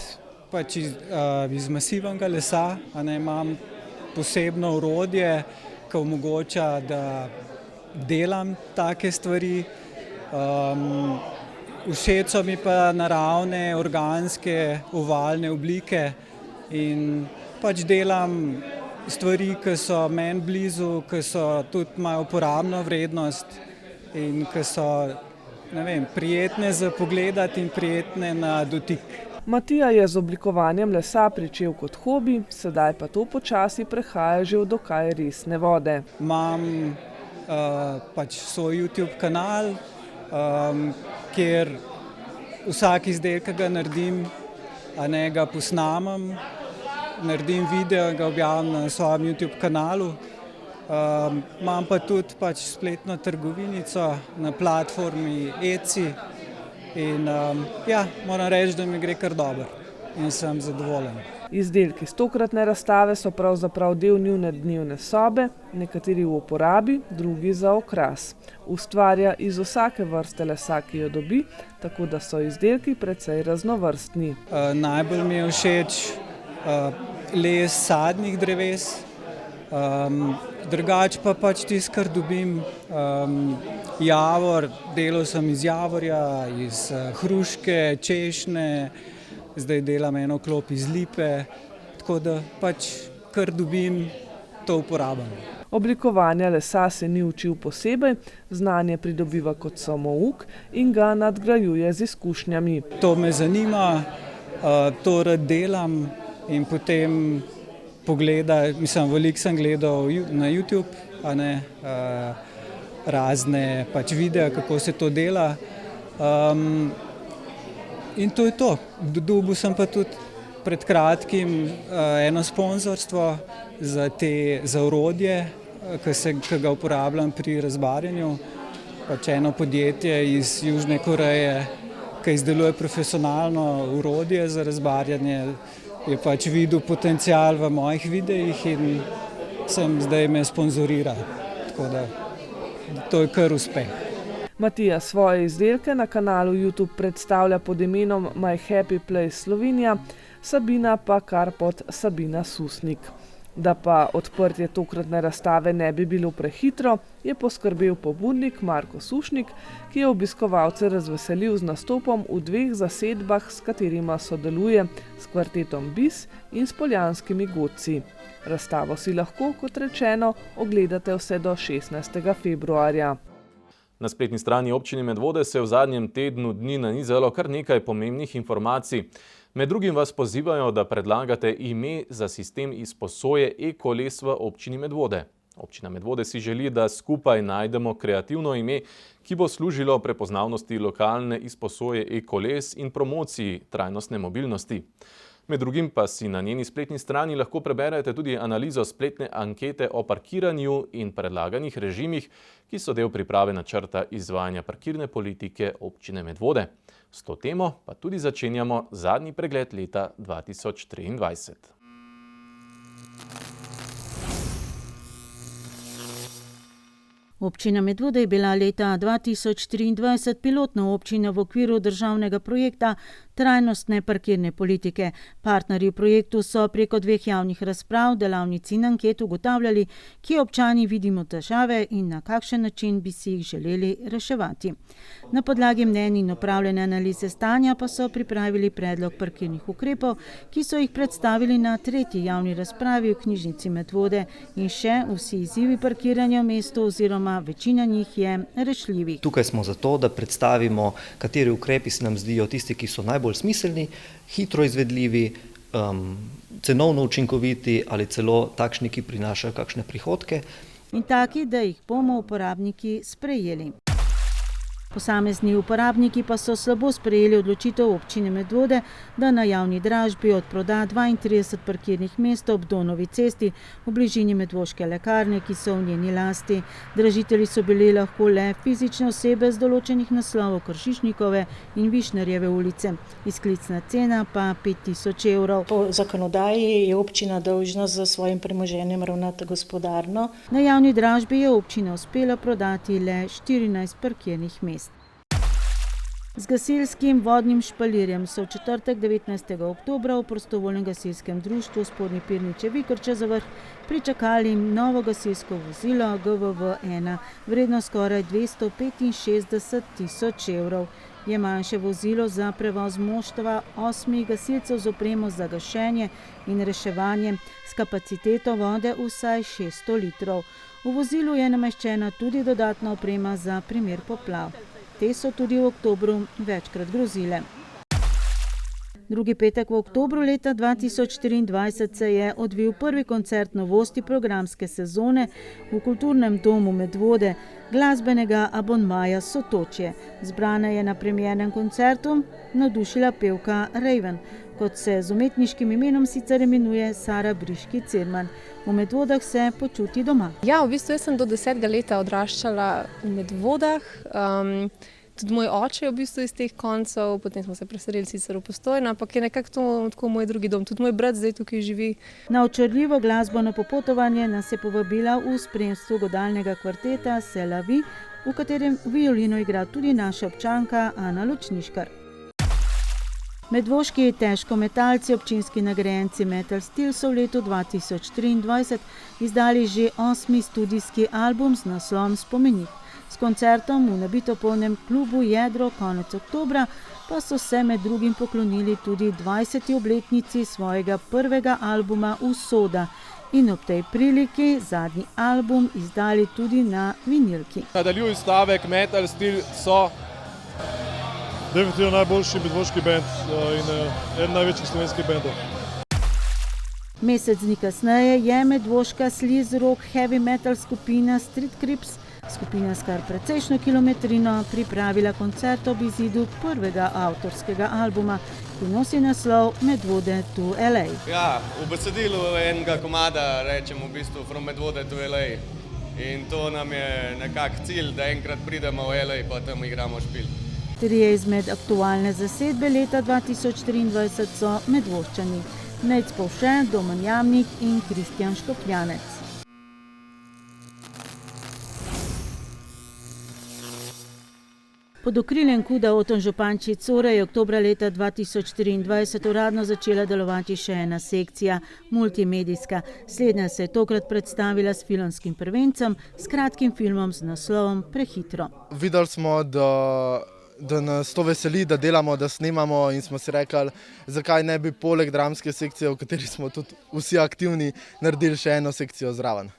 S14: pač iz masivnega lesa, imam posebno orodje, ki omogoča, da delam take stvari. Všeč so mi pa naravne, organske, ovalne oblike in pač delam stvari, ki so meni blizu, ki so tudi imajo uporabno vrednost in ki so, prijetne za pogledati in prijetne na dotik.
S7: Matija je z oblikovanjem lesa pričel kot hobi, sedaj pa to počasi prehaja že v dokaj resne vode.
S14: Imam pač svoj YouTube kanal, kjer vsak izdelek, ki ga naredim, ga posnamem, naredim video in ga objavim na svojem YouTube kanalu. Imam pa tudi pač spletno trgovinico na platformi Etsy in moram reči, da mi gre kar dobro in sem zadovoljen.
S7: Izdelki s tokratne razstave so pravzaprav del njune dnevne sobe, nekateri v uporabi, drugi za okras. Ustvarja iz vsake vrste lesa, ki jo dobi, tako da so izdelki precej raznovrstni.
S14: Najbolj mi je všeč les sadnih dreves, drugače pa pač tisto, kar dobim, javor, delal sem iz javorja, iz hruške, češnje, zdaj delam eno klop iz lipe, tako da pač kar dobim, to uporabljam.
S7: Oblikovanja lesa se ni učil posebej, znanje pridobiva kot samouk in ga nadgrajuje z izkušnjami.
S14: To me zanima, to rad delam in potem veliko sem gledal na YouTube, razne pač videe, kako se to dela. In to je to. Dobil sem pa tudi pred kratkim eno sponzorstvo za orodje, ki ga uporabljam pri razbarjanju. Pač eno podjetje iz Južne Koreje, ki izdeluje profesionalno orodje za razbarjanje, je pač videl potencial v mojih videih in zdaj me sponzorira. Tako da to je kar uspeh.
S7: Matija svoje izdelke na kanalu YouTube predstavlja pod imenom My Happy Place Slovenija, Sabina pa kar pod Sabina Susnik. Da pa odprtje tokratne razstave ne bi bilo prehitro, je poskrbel pobudnik Marko Sušnik, ki je obiskovalce razveselil z nastopom v 2 zasedbah, s katerima sodeluje s kvartetom Bis in s Poljanskimi godci. Razstavo si lahko, kot rečeno, ogledate vse do 16. februarja.
S2: Na spletni strani občine Medvode se je v zadnjem tednu dni nanizalo kar nekaj pomembnih informacij. Med drugim vas pozivajo, da predlagate ime za sistem izposoje e-koles v občini Medvode. Občina Medvode si želi, da skupaj najdemo kreativno ime, ki bo služilo prepoznavnosti lokalne izposoje e-koles in promociji trajnostne mobilnosti. Med drugim pa si na njeni spletni strani lahko preberete tudi analizo spletne ankete o parkiranju in predlaganih režimih, ki so del priprave načrta izvajanja parkirne politike občine Medvode. S to temo pa tudi začenjamo zadnji pregled leta 2023.
S1: Občina Medvode je bila leta 2023 pilotna občina v okviru državnega projekta trajnostne parkirne politike. Partnerji v projektu so preko 2 javnih razprav, delavnic in anket ugotavljali, kje občani vidimo težave in na kakšen način bi si jih želeli reševati. Na podlagi mnenj in opravljene analize stanja pa so pripravili predlog parkirnih ukrepov, ki so jih predstavili na 3. javni razpravi v knjižnici Medvode in še vsi izzivi parkiranja v mestu oziroma večina njih je rešljivih.
S15: Tukaj smo zato, da predstavimo, kateri ukrepi se nam zdijo tisti, ki so najbolj smiselni, hitro izvedljivi, cenovno učinkoviti ali celo takšni, ki prinašajo kakšne prihodke.
S1: In taki, da jih bomo uporabniki sprejeli. Posamezni uporabniki pa so slabo sprejeli odločitev občine Medvode, da na javni dražbi odproda 32 parkirnih mest ob Donovi cesti v bližini medvoške lekarne, ki so v njeni lasti. Dražitelji so bili lahko le fizične osebe z določenih naslovov Kršišnikove in Višnarjeve ulice. Izklicna cena pa 5000 evrov.
S6: Po zakonodaji je občina dolžna za svojim premoženjem ravnati gospodarno.
S1: Na javni dražbi je občina uspela prodati le 14 parkirnih mest. Z gasilskim vodnim špalirjem so v četrtek 19. oktobra v prostovoljnem gasilskem društvu Spodnji Pirniče Vikrče za Vrh pričakali novo gasilsko vozilo GVV-1, vredno skoraj 265 000 evrov. Je manjše vozilo za prevoz moštva 8 gasilcev z opremo za gašenje in reševanje s kapaciteto vode vsaj 600 litrov. V vozilu je nameščena tudi dodatna oprema za primer poplav. Te so tudi v oktobru večkrat grozile. Drugi petek v oktobru leta 2024 se je odvil prvi koncert novosti programske sezone v Kulturnem domu Medvode, glasbenega abonmaja Sotočje. Zbrana je na premiernem koncertu navdušila pevka Raven, kot se z umetniškim imenom sicer imenuje Sara Briški Cirman. V Medvodah se počuti doma.
S16: Ja, v bistvu jaz sem do 10. leta odraščala v Medvodah. Tudi moj oče je v bistvu iz teh koncev, potem smo se preselili sicer v Postojno, ampak je nekako to tako moj drugi dom. Tudi moj brat zdaj tukaj živi.
S1: Na očarljivo glasbeno popotovanje nas je povabila v spremstvu godalnega kvarteta Selavi, v katerem violino igra tudi naša občanka Ana Ločniškar. Medvoški težkometalci, občinski nagrajenci Metal Steel so v letu 2023 izdali že 8. studijski album z naslovom Spomenik. S koncertom v nabito polnem klubu Jedro konec oktobra pa so se med drugim poklonili tudi 20. obletnici svojega prvega albuma Usoda in ob tej priliki zadnji album izdali tudi na vinilki.
S17: Nadaljuj stavek, Metal Steel so definitivno najboljši medvoški bend in eden največjih slovenskih bendov.
S1: Mesec dni kasneje je medvoška sleaze rock heavy metal skupina Street Crips, skupina s kar precejšnjo kilometrino, pripravila koncert ob izidu prvega avtorskega albuma, ki nosi naslov Medvode to LA.
S18: Ja, v besedilu enega komada rečemo v bistvu From Medvode to LA. In to nam je nekak cilj, da enkrat pridemo v LA, pa tam igramo špil.
S1: Trije izmed aktualne zasedbe leta 2023 so Medvoščani, Nejc Povše, Domen Jamnik in Kristjan Škopljanec. Pod okriljem KUD-a Oton Županči Core je oktobra leta 2024 uradno začela delovati še ena sekcija, multimedijska. Slednja se je tokrat predstavila s filmskim prvencem, s kratkim filmom z naslovom Prehitro.
S19: Videli smo, da nas to veseli, da delamo, da snemamo in smo si rekli, zakaj ne bi poleg dramske sekcije, v kateri smo tudi vsi aktivni, naredili še eno sekcijo zraven.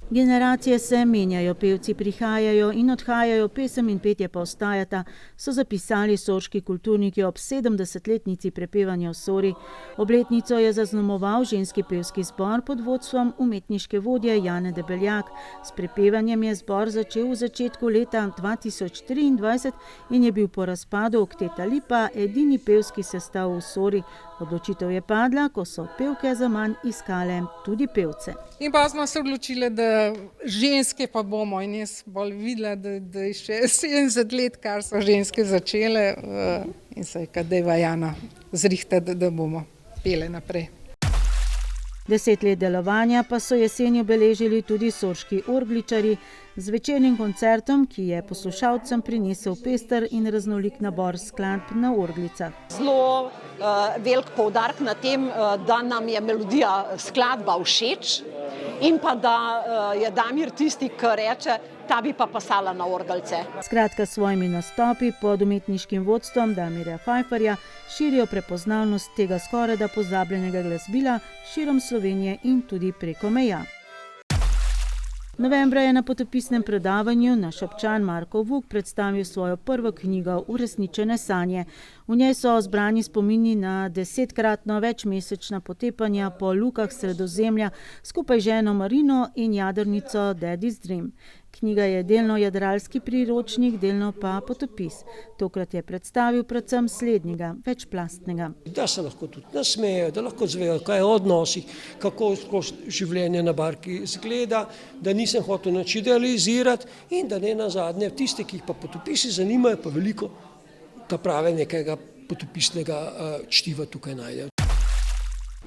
S1: Generacije se menjajo, pevci prihajajo in odhajajo, pesem in petje pa ostajata, so zapisali sorški kulturniki ob 70-letnici prepevanja v Sori. Obletnico je zaznamoval ženski pevski zbor pod vodstvom umetniške vodje Jane Debeljak. S prepevanjem je zbor začel v začetku leta 2023 in je bil po razpadu Okteta Lipa edini pevski sestav v Sori. Odločitev je padla, ko so pevke zaman iskale tudi pevce.
S20: In pa smo se odločili, da ženske pa bomo in jaz bolj videla, da je še 70 let, kar so ženske začele in se je kadeva Jana zrihta, da bomo pele naprej.
S1: 10 let delovanja pa so jeseni obeležili tudi sorški orgličari z večernim koncertom, ki je poslušalcem prinesel pester in raznolik nabor skladb na orglicah.
S21: Zelo velik poudarek na tem, da nam je melodija skladba všeč in pa da je Damir tisti, ki reče, ta bi pa pasala na orgelce.
S1: Skratka, s svojimi nastopi pod umetniškim vodstvom Damirja Pfeifferja širijo prepoznavnost tega skorajda pozabljenega glasbila širom Slovenije in tudi preko meja. Novembra je na potopisnem predavanju naš občan Marko Vuk predstavil svojo prvo knjigo Uresničene sanje. V njej so zbrani spomini na 10-kratno večmesečna potepanja po lukah Sredozemlja skupaj z ženo Marino in jadrnico Daddy's Dream. Knjiga je delno jadralski priročnik, delno pa potopis. Tokrat je predstavil predvsem slednjega, večplastnega.
S3: Da se lahko tudi nasmejejo, da lahko zvejo, kaj je o odnosih, kako življenje na barki izgleda, da nisem hotel nič idealizirati in da ne nazadnje tiste, ki jih pa potopisi zanimajo, pa veliko ta prave nekega potopisnega čtiva tukaj najdejo.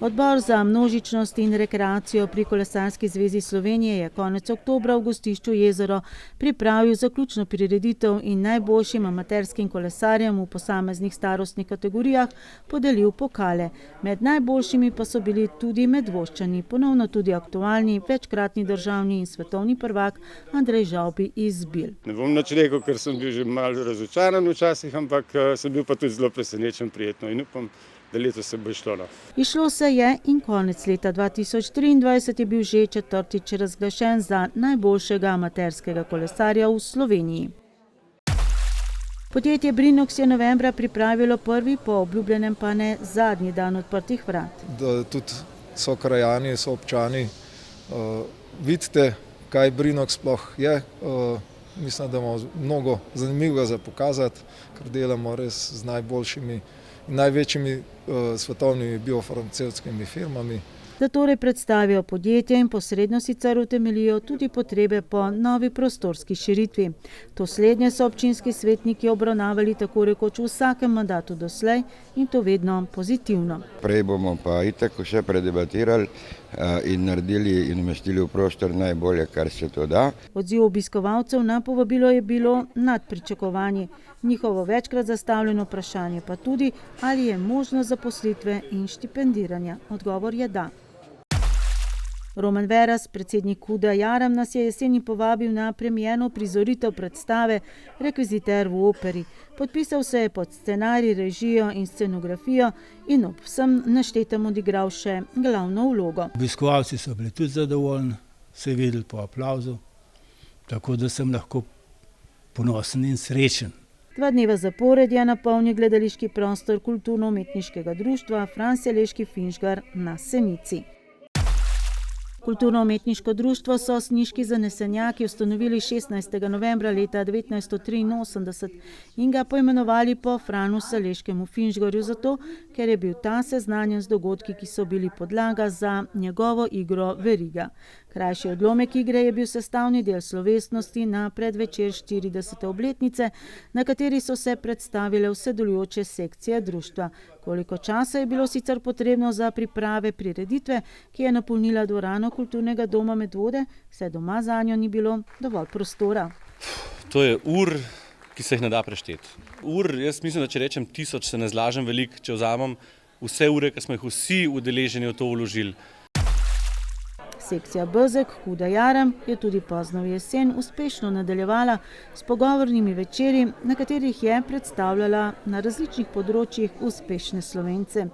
S1: Odbor za množičnost in rekreacijo pri Kolesarski zvezi Slovenije je konec oktobra v Gostišču Jezero pripravil zaključno prireditev in najboljšim amaterskim kolesarjem v posameznih starostnih kategorijah podelil pokale. Med najboljšimi pa so bili tudi Medvoščani, ponovno tudi aktualni, večkratni državni in svetovni prvak Andrej Žavbi iz Bil.
S22: Ne bom nič rekel, ker sem bil že malo razočaran včasih, ampak sem bil pa tudi zelo presenečen, prijetno in upam, da leto se bo išlo.
S1: Išlo se je in konec leta 2023 je bil že četrtič razglašen za najboljšega amaterskega kolesarja v Sloveniji. Podjetje Brinox je novembra pripravilo prvi, po obljubljenem pa ne zadnji dan odprtih vrat.
S23: Da tudi so krajani, so občani, vidite, kaj Brinox sploh je. Mislim, da imamo mnogo zanimivega za pokazati, ker delamo res z najboljšimi in največjimi svetovnimi biofarmacevtskimi firmami.
S1: Da torej predstavijo podjetje in posredno sicer utemeljijo tudi potrebe po novi prostorski širitvi. To slednje so občinski svetniki obravnavali tako rekoč v vsakem mandatu doslej in to vedno pozitivno.
S24: Prej bomo pa itak vse predebatirali in naredili in umestili v prostor najbolje, kar se to da.
S1: Odziv obiskovalcev na povabilo je bilo nad pričakovanji. Njihovo večkrat zastavljeno vprašanje pa tudi, ali je možnost zaposlitve in štipendiranja. Odgovor je da. Roman Veras, predsednik Huda Jarem, nas je jeseni povabil na premierno prizoritev predstave Rekviziter v operi. Podpisal se je pod scenarij, režijo in scenografijo in ob vsem naštetem odigral še glavno vlogo.
S25: Obiskovalci so bili tudi zadovoljni, se je videli po aplavzu, tako da sem lahko ponosen in srečen.
S1: 2 dneva zapored je napolnil gledališki prostor Kulturno-umetniškega društva Franz Jeleški Finžgar na Senici. Kulturno-umetniško društvo so sniški zanesenjaki ustanovili 16. novembra leta 1983 in ga poimenovali po Franu Seleškemu Finžgarju zato, ker je bil ta seznanjen z dogodki, ki so bili podlaga za njegovo igro Veriga. Krajši odlomek igre je bil sestavni del slovesnosti na predvečer 40. obletnice, na kateri so se predstavile vse delujoče sekcije društva. Koliko časa je bilo sicer potrebno za priprave prireditve, ki je napolnila dvorano Kulturnega doma Medvode, saj doma zanjo ni bilo dovolj prostora.
S26: To je ur, ki se jih ne da prešteti. Jaz mislim, da če rečem 1000, se ne zlažem veliko, če vzamem vse ure, ki smo jih vsi udeleženi v to vložili.
S1: Sekcija Bezeg Huda Jarem je tudi pozno v jesen uspešno nadaljevala s pogovornimi večeri, na katerih je predstavljala na različnih področjih uspešne Slovence.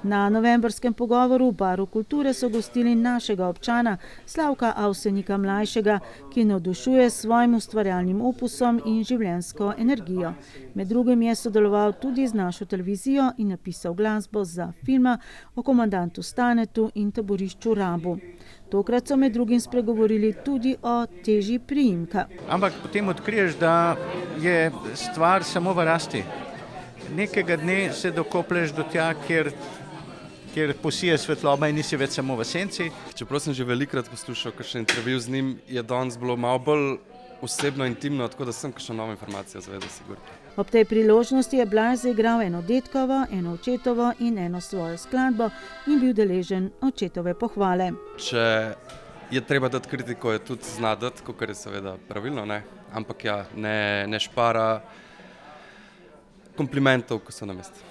S1: Na novembrskem pogovoru v Baru kulture so gostili našega občana Slavka Avsenika mlajšega, ki navdušuje s svojim ustvarjalnim opusom in življenjsko energijo. Med drugim je sodeloval tudi z našo televizijo in napisal glasbo za filma o komandantu Stanetu in taborišču Rabu. Tokrat so med drugim spregovorili tudi o teži priimka.
S27: Ampak potem odkriješ, da je stvar samo v rasti. Nekega dne se dokoplješ do tja, kjer posije svetloba in nisi več samo v senci.
S28: Čeprav sem že velikokrat poslušal kakšen intervju z njim, je danes bilo malo bolj osebno, intimno, tako da sem kakšno novo informacijo zvedel, sigurno.
S1: Ob tej priložnosti je Blaž zaigral eno detkovo, eno očetovo in eno svojo skladbo in bil deležen očetove pohvale.
S28: Če je treba dati kritiko, je tudi zna dati, kakor je seveda pravilno, ne? Ampak ja, ne špara komplimentov, ko so na mestu.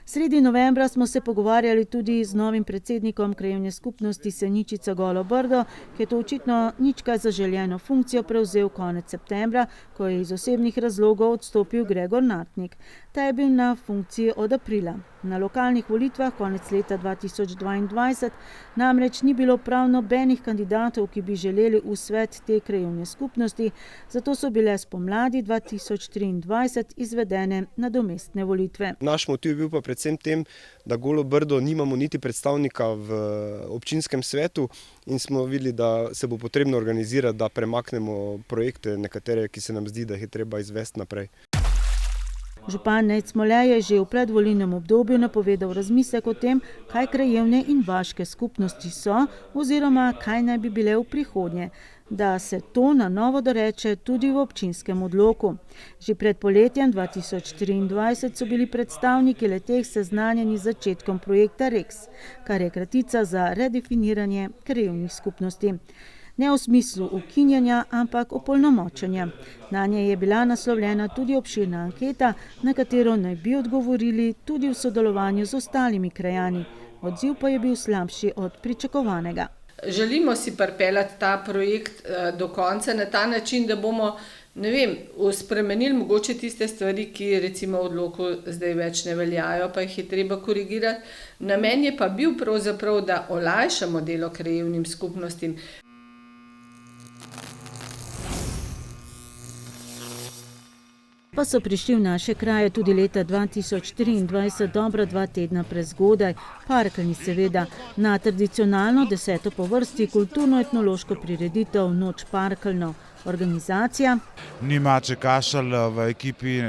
S1: Sredi novembra smo se pogovarjali tudi z novim predsednikom krajevne skupnosti Seničica Golo Brdo, ki je to očitno nič kaj zaželjeno funkcijo prevzel konec septembra, ko je iz osebnih razlogov odstopil Gregor Nartnik. Ta je bil na funkciji od aprila. Na lokalnih volitvah konec leta 2022 namreč ni bilo prav nobenih kandidatov, ki bi želeli v svet te krajevne skupnosti, zato so bile spomladi 2023 izvedene nadomestne volitve.
S4: Naš motiv je bil pa predvsem tem, da Golo Brdo nimamo niti predstavnika v občinskem svetu in smo videli, da se bo potrebno organizirati, da premaknemo projekte, nekatere, ki se nam zdi, da jih je treba izvesti naprej.
S1: Župan Nejc Smole je že v predvolilnem obdobju napovedal razmislek o tem, kaj krajevne in vaške skupnosti so oziroma kaj naj bi bile v prihodnje, da se to na novo doreče tudi v občinskem odloku. Že pred poletjem 2023 so bili predstavniki le-teh seznanjeni z začetkom projekta REX, kar je kratica za redefiniranje krajevnih skupnosti. Ne v smislu ukinjanja, ampak opolnomočenja. Nanje je bila naslovljena tudi obširna anketa, na katero naj bi odgovorili tudi v sodelovanju z ostalimi krajani. Odziv pa je bil slabši od pričakovanega.
S5: Želimo si pripeljati ta projekt do konca na ta način, da bomo, spremenili mogoče tiste stvari, ki recimo v odloku zdaj več ne veljajo, pa jih je treba korigirati. Namen je pa bil pravzaprav, da olajšamo delo krajevnim skupnostim.
S1: Pa so prišli v naše kraje tudi leta 2023, dobra 2 tedna prezgodaj, Parkeljni seveda, na tradicionalno 10. po vrsti kulturno-etnološko prireditev Noč Parkeljno. Organizacija
S8: Ni Mače Kašelj v ekipi,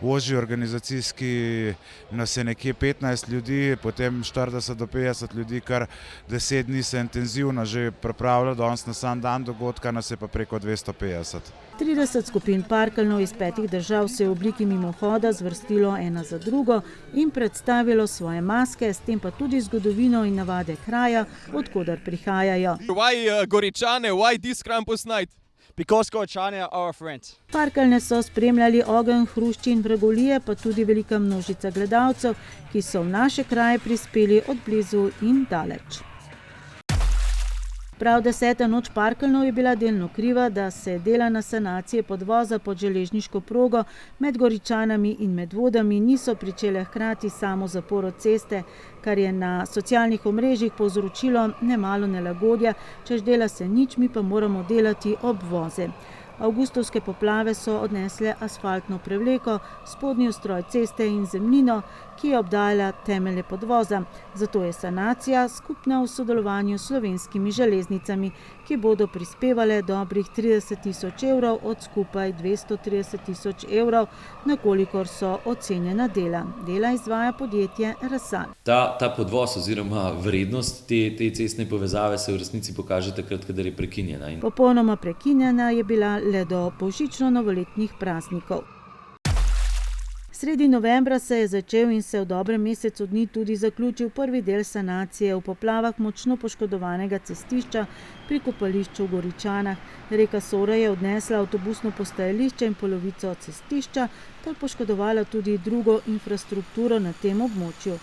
S8: ožji organizacijski nas je nekje 15 ljudi, potem 40 do 50 ljudi, kar 10 dni se intenzivno že pripravlja, danes na sam dan dogodka nas je pa preko 250.
S1: 30 skupin parkeljnov iz 5 držav se je v obliki mimohoda zvrstilo ena za drugo in predstavilo svoje maske, s tem pa tudi zgodovino in navade kraja, odkudar prihajajo.
S9: Why Goričane, why this Krampus night? Because Goričane are our friends.
S1: Parkeljne so spremljali ogenj, hrušči in vragolije, pa tudi velika množica gledalcev, ki so v naše kraje prispeli od blizu in daleč. Prav 10. noč Parkeljnov je bila delno kriva, da se dela na sanaciji podvoza pod železniško progo med Goričanami in Medvodami niso pričele hkrati samo zaporo ceste, kar je na socialnih omrežjih povzročilo nemalo nelagodja, češ dela se nič, mi pa moramo delati obvoze. Avgustovske poplave so odnesle asfaltno prevleko, spodnji ustroj ceste in zemljino, ki je obdajala temelje podvoza. Zato je sanacija skupna v sodelovanju s Slovenskimi železnicami, ki bodo prispevale dobrih 30 tisoč evrov od skupaj 230 tisoč evrov, na kolikor so ocenjena dela. Dela izvaja podjetje Rasal.
S10: Ta podvoz oziroma vrednost te cestne povezave se v resnici pokaže takrat, kadar je prekinjena.
S1: Popolnoma prekinjena je bila le do božično-novoletnih praznikov. Sredi novembra se je začel in se v dobrem mesecu dni tudi zaključil prvi del sanacije v poplavah močno poškodovanega cestišča pri kopališču v Goričanah. Reka Sora je odnesla avtobusno postajališče in polovico cestišča ter poškodovala tudi drugo infrastrukturo na tem območju.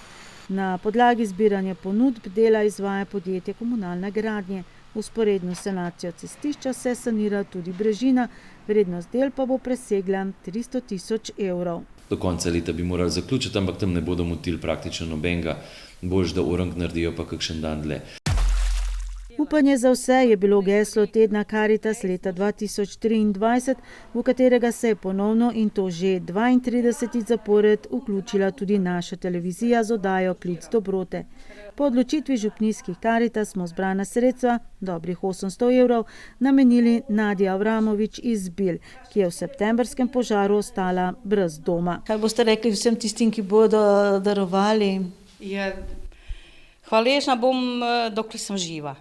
S1: Na podlagi zbiranja ponudb dela izvaja podjetje Komunalne gradnje. Vzporedno sanacijo cestišča se sanira tudi brežina, vrednost del pa bo presegla 300 tisoč evrov.
S10: Do konca leta bi morali zaključiti, ampak tam ne bodo motili praktično nobenega, boljš da orang naredijo pa kakšen dan dlje.
S1: Upanje za vse je bilo geslo tedna Karitas leta 2023, v katerega se je ponovno in to že 32. zapored vključila tudi naša televizija z oddajo Klic dobrote. Po odločitvi župnijskih Karitas smo zbrana sredstva, dobrih 800 evrov, namenili Nadji Avramovič iz Bil, ki je v septembrskem požaru ostala brez doma.
S6: Kaj boste rekli vsem tistim, ki bodo darovali?
S11: Hvaležna bom, dokler sem živa.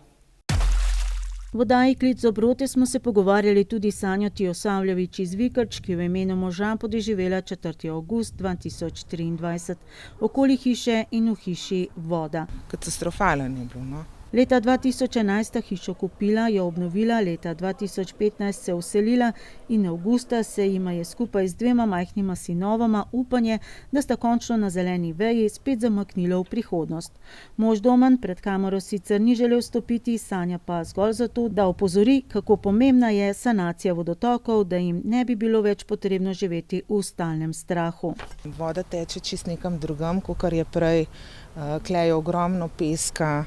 S1: V oddaji Klic dobrote smo se pogovarjali tudi s Sanjo Tijosavljevič iz Vikrč, ki je v imenu moža podeživela 4. avgust 2023. Okoli hiše in v hiši voda.
S12: Katastrofalen je bilo, no.
S1: Leta 2011 hišo kupila, jo obnovila, leta 2015 se vselila in avgusta se jima je skupaj z 2 majhnima sinovoma upanje, da sta končno na zeleni veji, spet zamaknilo v prihodnost. Mož Domen pred kamero sicer ni želel stopiti, sanja pa zgolj zato, da opozori, kako pomembna je sanacija vodotokov, da jim ne bi bilo več potrebno živeti v stalnem strahu.
S2: Voda teče čist nekam drugam, kakor je prej, klej je ogromno peska,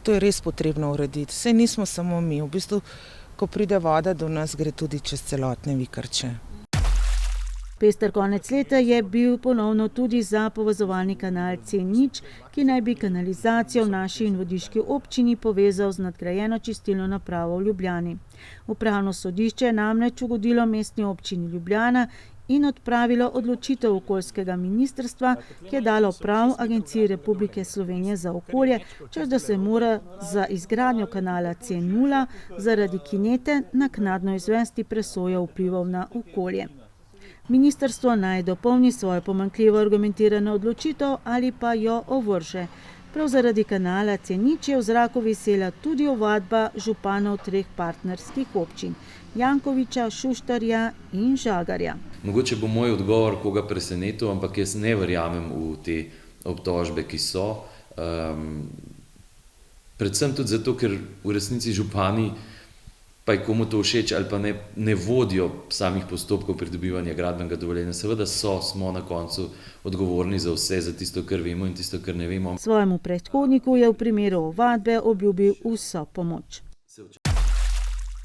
S2: to je res potrebno urediti. Saj nismo samo mi, v bistvu, ko pride voda do nas, gre tudi čez celotne Vikrče.
S1: Pester konec leta je bil ponovno tudi za povezovalni kanal C0, ki naj bi kanalizacijo v naši in vodiški občini povezal z nadgrajeno čistilno napravo v Ljubljani. Upravno sodišče je namreč ugodilo mestni občini Ljubljana in odpravilo odločitev okoljskega ministrstva, ki je dalo prav Agenciji Republike Slovenije za okolje, češ da se mora za izgradnjo kanala C0 zaradi kinete naknadno izvesti presojo vplivov na okolje. Ministrstvo naj dopolni svojo pomanjkljivo argumentirano odločitev ali pa jo ovrže. Prav zaradi kanala C0 je v zraku visela tudi ovadba županov 3 partnerskih občin, Jankovića, Šuštarja in Žagarja.
S10: Mogoče bo moj odgovor koga presenetil, ampak jaz ne verjamem v te obtožbe, ki so. Predvsem tudi zato, ker v resnici župani, pa je komu to všeč ali pa ne vodijo samih postopkov pridobivanja gradbenega dovoljenja. Seveda smo na koncu odgovorni za vse, za tisto, kar vemo in tisto, kar ne vemo.
S1: Svojemu predhodniku je v primeru ovadbe obljubil vso pomoč.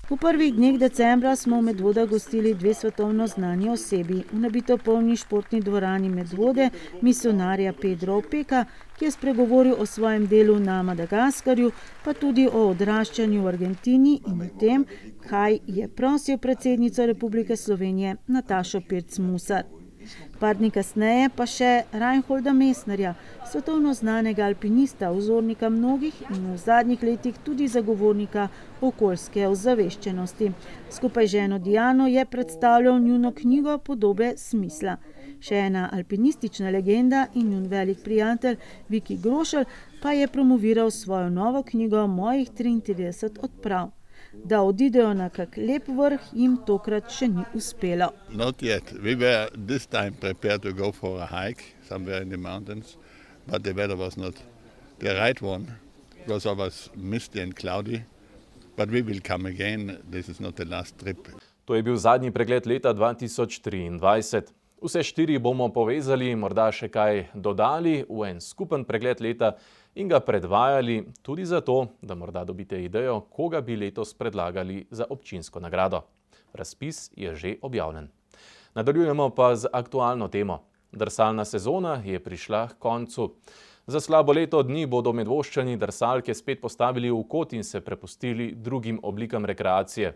S1: V prvih dneh decembra smo v Medvodah gostili 2 svetovno znani osebi. V nabito polni športni dvorani Medvode misionarja Pedro Opeka, ki je spregovoril o svojem delu na Madagaskarju, pa tudi o odraščanju v Argentini in o tem, kaj je prosil predsednico Republike Slovenije Natašo Pirc Musar. Par dni kasneje pa še Reinholda Messnerja, svetovno znanega alpinista, vzornika mnogih in v zadnjih letih tudi zagovornika okoljske ozaveščenosti. Skupaj z ženo Diano je predstavljal njuno knjigo Podobe smisla. Še ena alpinistična legenda in njun velik prijatelj Viki Grošelj pa je promoviral svojo novo knjigo Mojih 33 odprav. Da odidejo na kak lep vrh, jim tokrat še ni uspelo.
S7: Not yet. We were this time prepared to go for a hike somewhere in the mountains, but the weather was not the right one. It was always misty and cloudy, but we will come again. This is not the last trip.
S12: To je bil zadnji pregled leta 2023. Vse 4 bomo povezali, morda še kaj dodali v en skupen pregled leta in ga predvajali tudi zato, da morda dobite idejo, koga bi letos predlagali za občinsko nagrado. Razpis je že objavljen. Nadaljujemo pa z aktualno temo. Drsalna sezona je prišla k koncu. Za slabo leto dni bodo Medvoščani drsalke spet postavili v kot in se prepustili drugim oblikam rekreacije.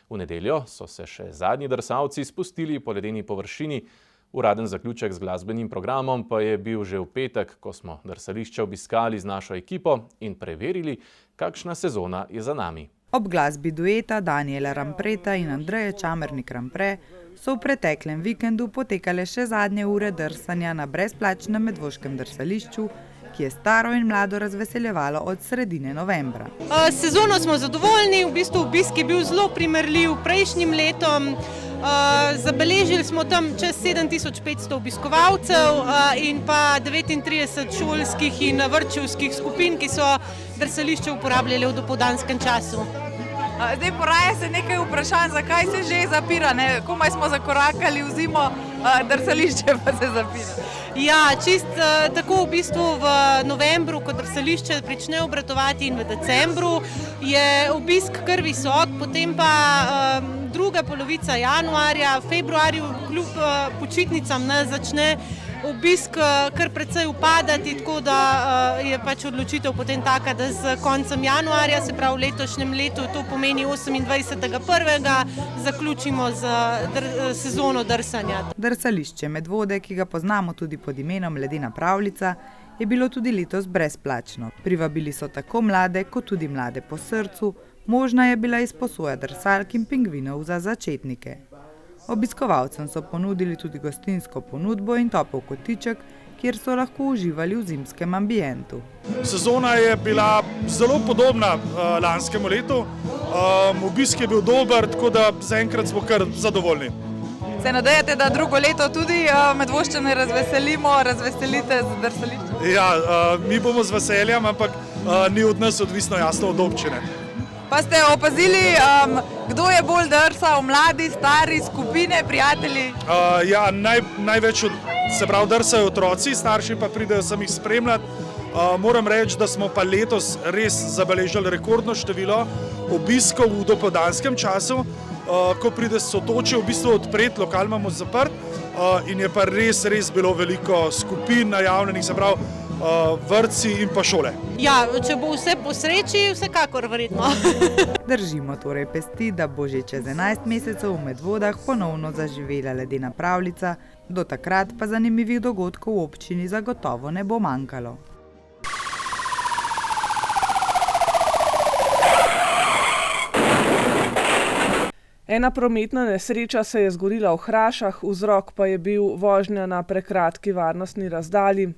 S12: V nedeljo so se še zadnji drsalci spustili po ledeni površini. Uraden zaključek z glasbenim programom pa je bil že v petek, ko smo drsališče obiskali z našo ekipo in preverili, kakšna sezona je za nami.
S13: Ob glasbi dueta Daniela Rampreta in Andreje Čamernik-Rampre so v preteklem vikendu potekale še zadnje ure drsanja na brezplačnem medvoškem drsališču, ki je staro in mlado razveseljevalo od sredine novembra.
S14: Sezono smo zadovoljni, v bistvu obisk je bil zelo primerljiv prejšnjim letom. Zabeležili smo tam čez 7500 obiskovalcev in pa 39 šolskih in vrtčevskih skupin, ki so drsališče uporabljali v dopoldanskem času.
S15: Zdaj poraja se nekaj vprašanj, zakaj se že zapira, komaj smo zakorakali v zimo, drsališče pa se zapira.
S14: Ja, čist tako v bistvu v novembru, ko drsališče prične obratovati in v decembru, je obisk kar visok, potem pa druga polovica januarja, februarju kljub počitnicam začne obisk kar precej upadati, tako da je pač odločitev potem taka, da z koncem januarja, se pravi v letošnjem letu, to pomeni 28.1. zaključimo z sezono drsanja.
S13: Drsališče Medvode, ki ga poznamo tudi pod imenom Ledena pravljica, je bilo tudi letos brezplačno. Privabili so tako mlade, kot tudi mlade po srcu, možna je bila izposoja drsalk in pingvinov za začetnike. Obiskovalcem so ponudili tudi gostinsko ponudbo in topel kotiček, kjer so lahko uživali v zimskem ambientu.
S3: Sezona je bila zelo podobna lanskemu letu. Obisk je bil dober, tako da zaenkrat smo kar zadovoljni.
S15: Se nadejate, da drugo leto tudi Medvoščane razveselite z drsališčem?
S3: Ja, mi bomo z veseljem, ampak ni od nas odvisno, jasno, od občine.
S15: Pa ste opazili, kdo je bolj drsal, mladi, stari, skupine, prijatelji?
S3: Ja, največ drsajo otroci, starši pa pridejo sem jih spremljati. Moram reči, da smo pa letos res zabeležili rekordno število obiskov v dopoldanskem času, ko pride Sotočje v bistvu odpret, lokal imamo zaprt in je pa res bilo veliko skupin najavljenih, se pravi vrtci in pa šole.
S14: Ja, če bo vse po sreči, vsekakor verjetno.
S13: Držimo torej pesti, da bo že čez 11 mesecev v Medvodah ponovno zaživela ledena pravljica, do takrat pa zanimivih dogodkov v občini zagotovo ne bo manjkalo.
S16: Ena prometna nesreča se je zgodila v Hrašah, vzrok pa je bil vožnja na prekratki varnostni razdalji.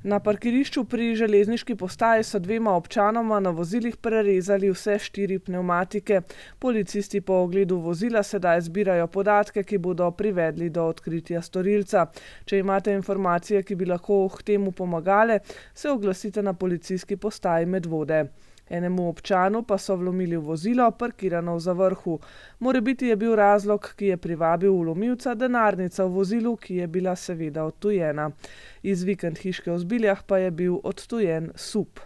S16: Na parkirišču pri železniški postaji so dvema občanoma na vozilih prerezali vse 4 pnevmatike. Policisti po ogledu vozila sedaj zbirajo podatke, ki bodo privedli do odkritja storilca. Če imate informacije, ki bi lahko k temu pomagale, se oglasite na policijski postaji Medvode. Enemu občanu pa so vlomili v vozilo, parkirano v zavrhu. Morebiti je bil razlog, ki je privabil vlomilca, denarnica v vozilu, ki je bila seveda odtujena. Iz vikend hiške v Zbiljah pa je bil odtujen sup.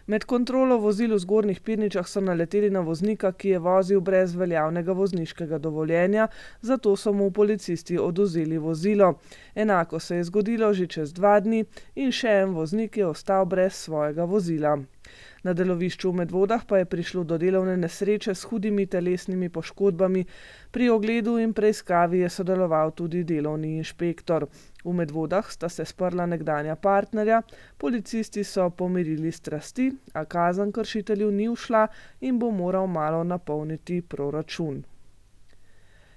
S16: Med kontrolo vozil v Zgornjih Pirničah so naleteli na voznika, ki je vozil brez veljavnega vozniškega dovoljenja, zato so mu policisti odvzeli vozilo. Enako se je zgodilo že čez 2 dni in še en voznik je ostal brez svojega vozila. Na delovišču v Medvodah pa je prišlo do delovne nesreče s hudimi telesnimi poškodbami. Pri ogledu in preiskavi je sodeloval tudi delovni inšpektor. V Medvodah sta se sprla nekdanja partnerja, policisti so pomirili strasti, a kazen kršitelju ni ušla in bo moral malo napolniti proračun.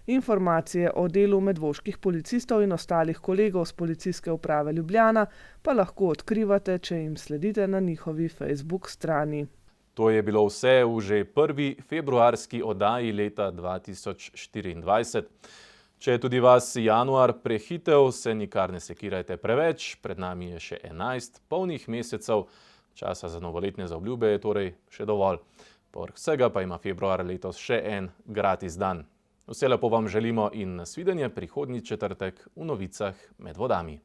S16: Informacije o delu medvoških policistov in ostalih kolegov z Policijske uprave Ljubljana pa lahko odkrivate, če jim sledite na njihovi Facebook strani.
S12: To je bilo vse v že prvi februarski oddaji leta 2024. Če je tudi vas januar prehitev, se nikar ne sekirajte preveč, pred nami je še 11 polnih mesecev, časa za novoletne zaobljube je torej še dovolj. Povrh vsega pa ima februar letos še en gratis dan. Vse lepo vam želimo in nasvidenje prihodnji četrtek v novicah med vodami.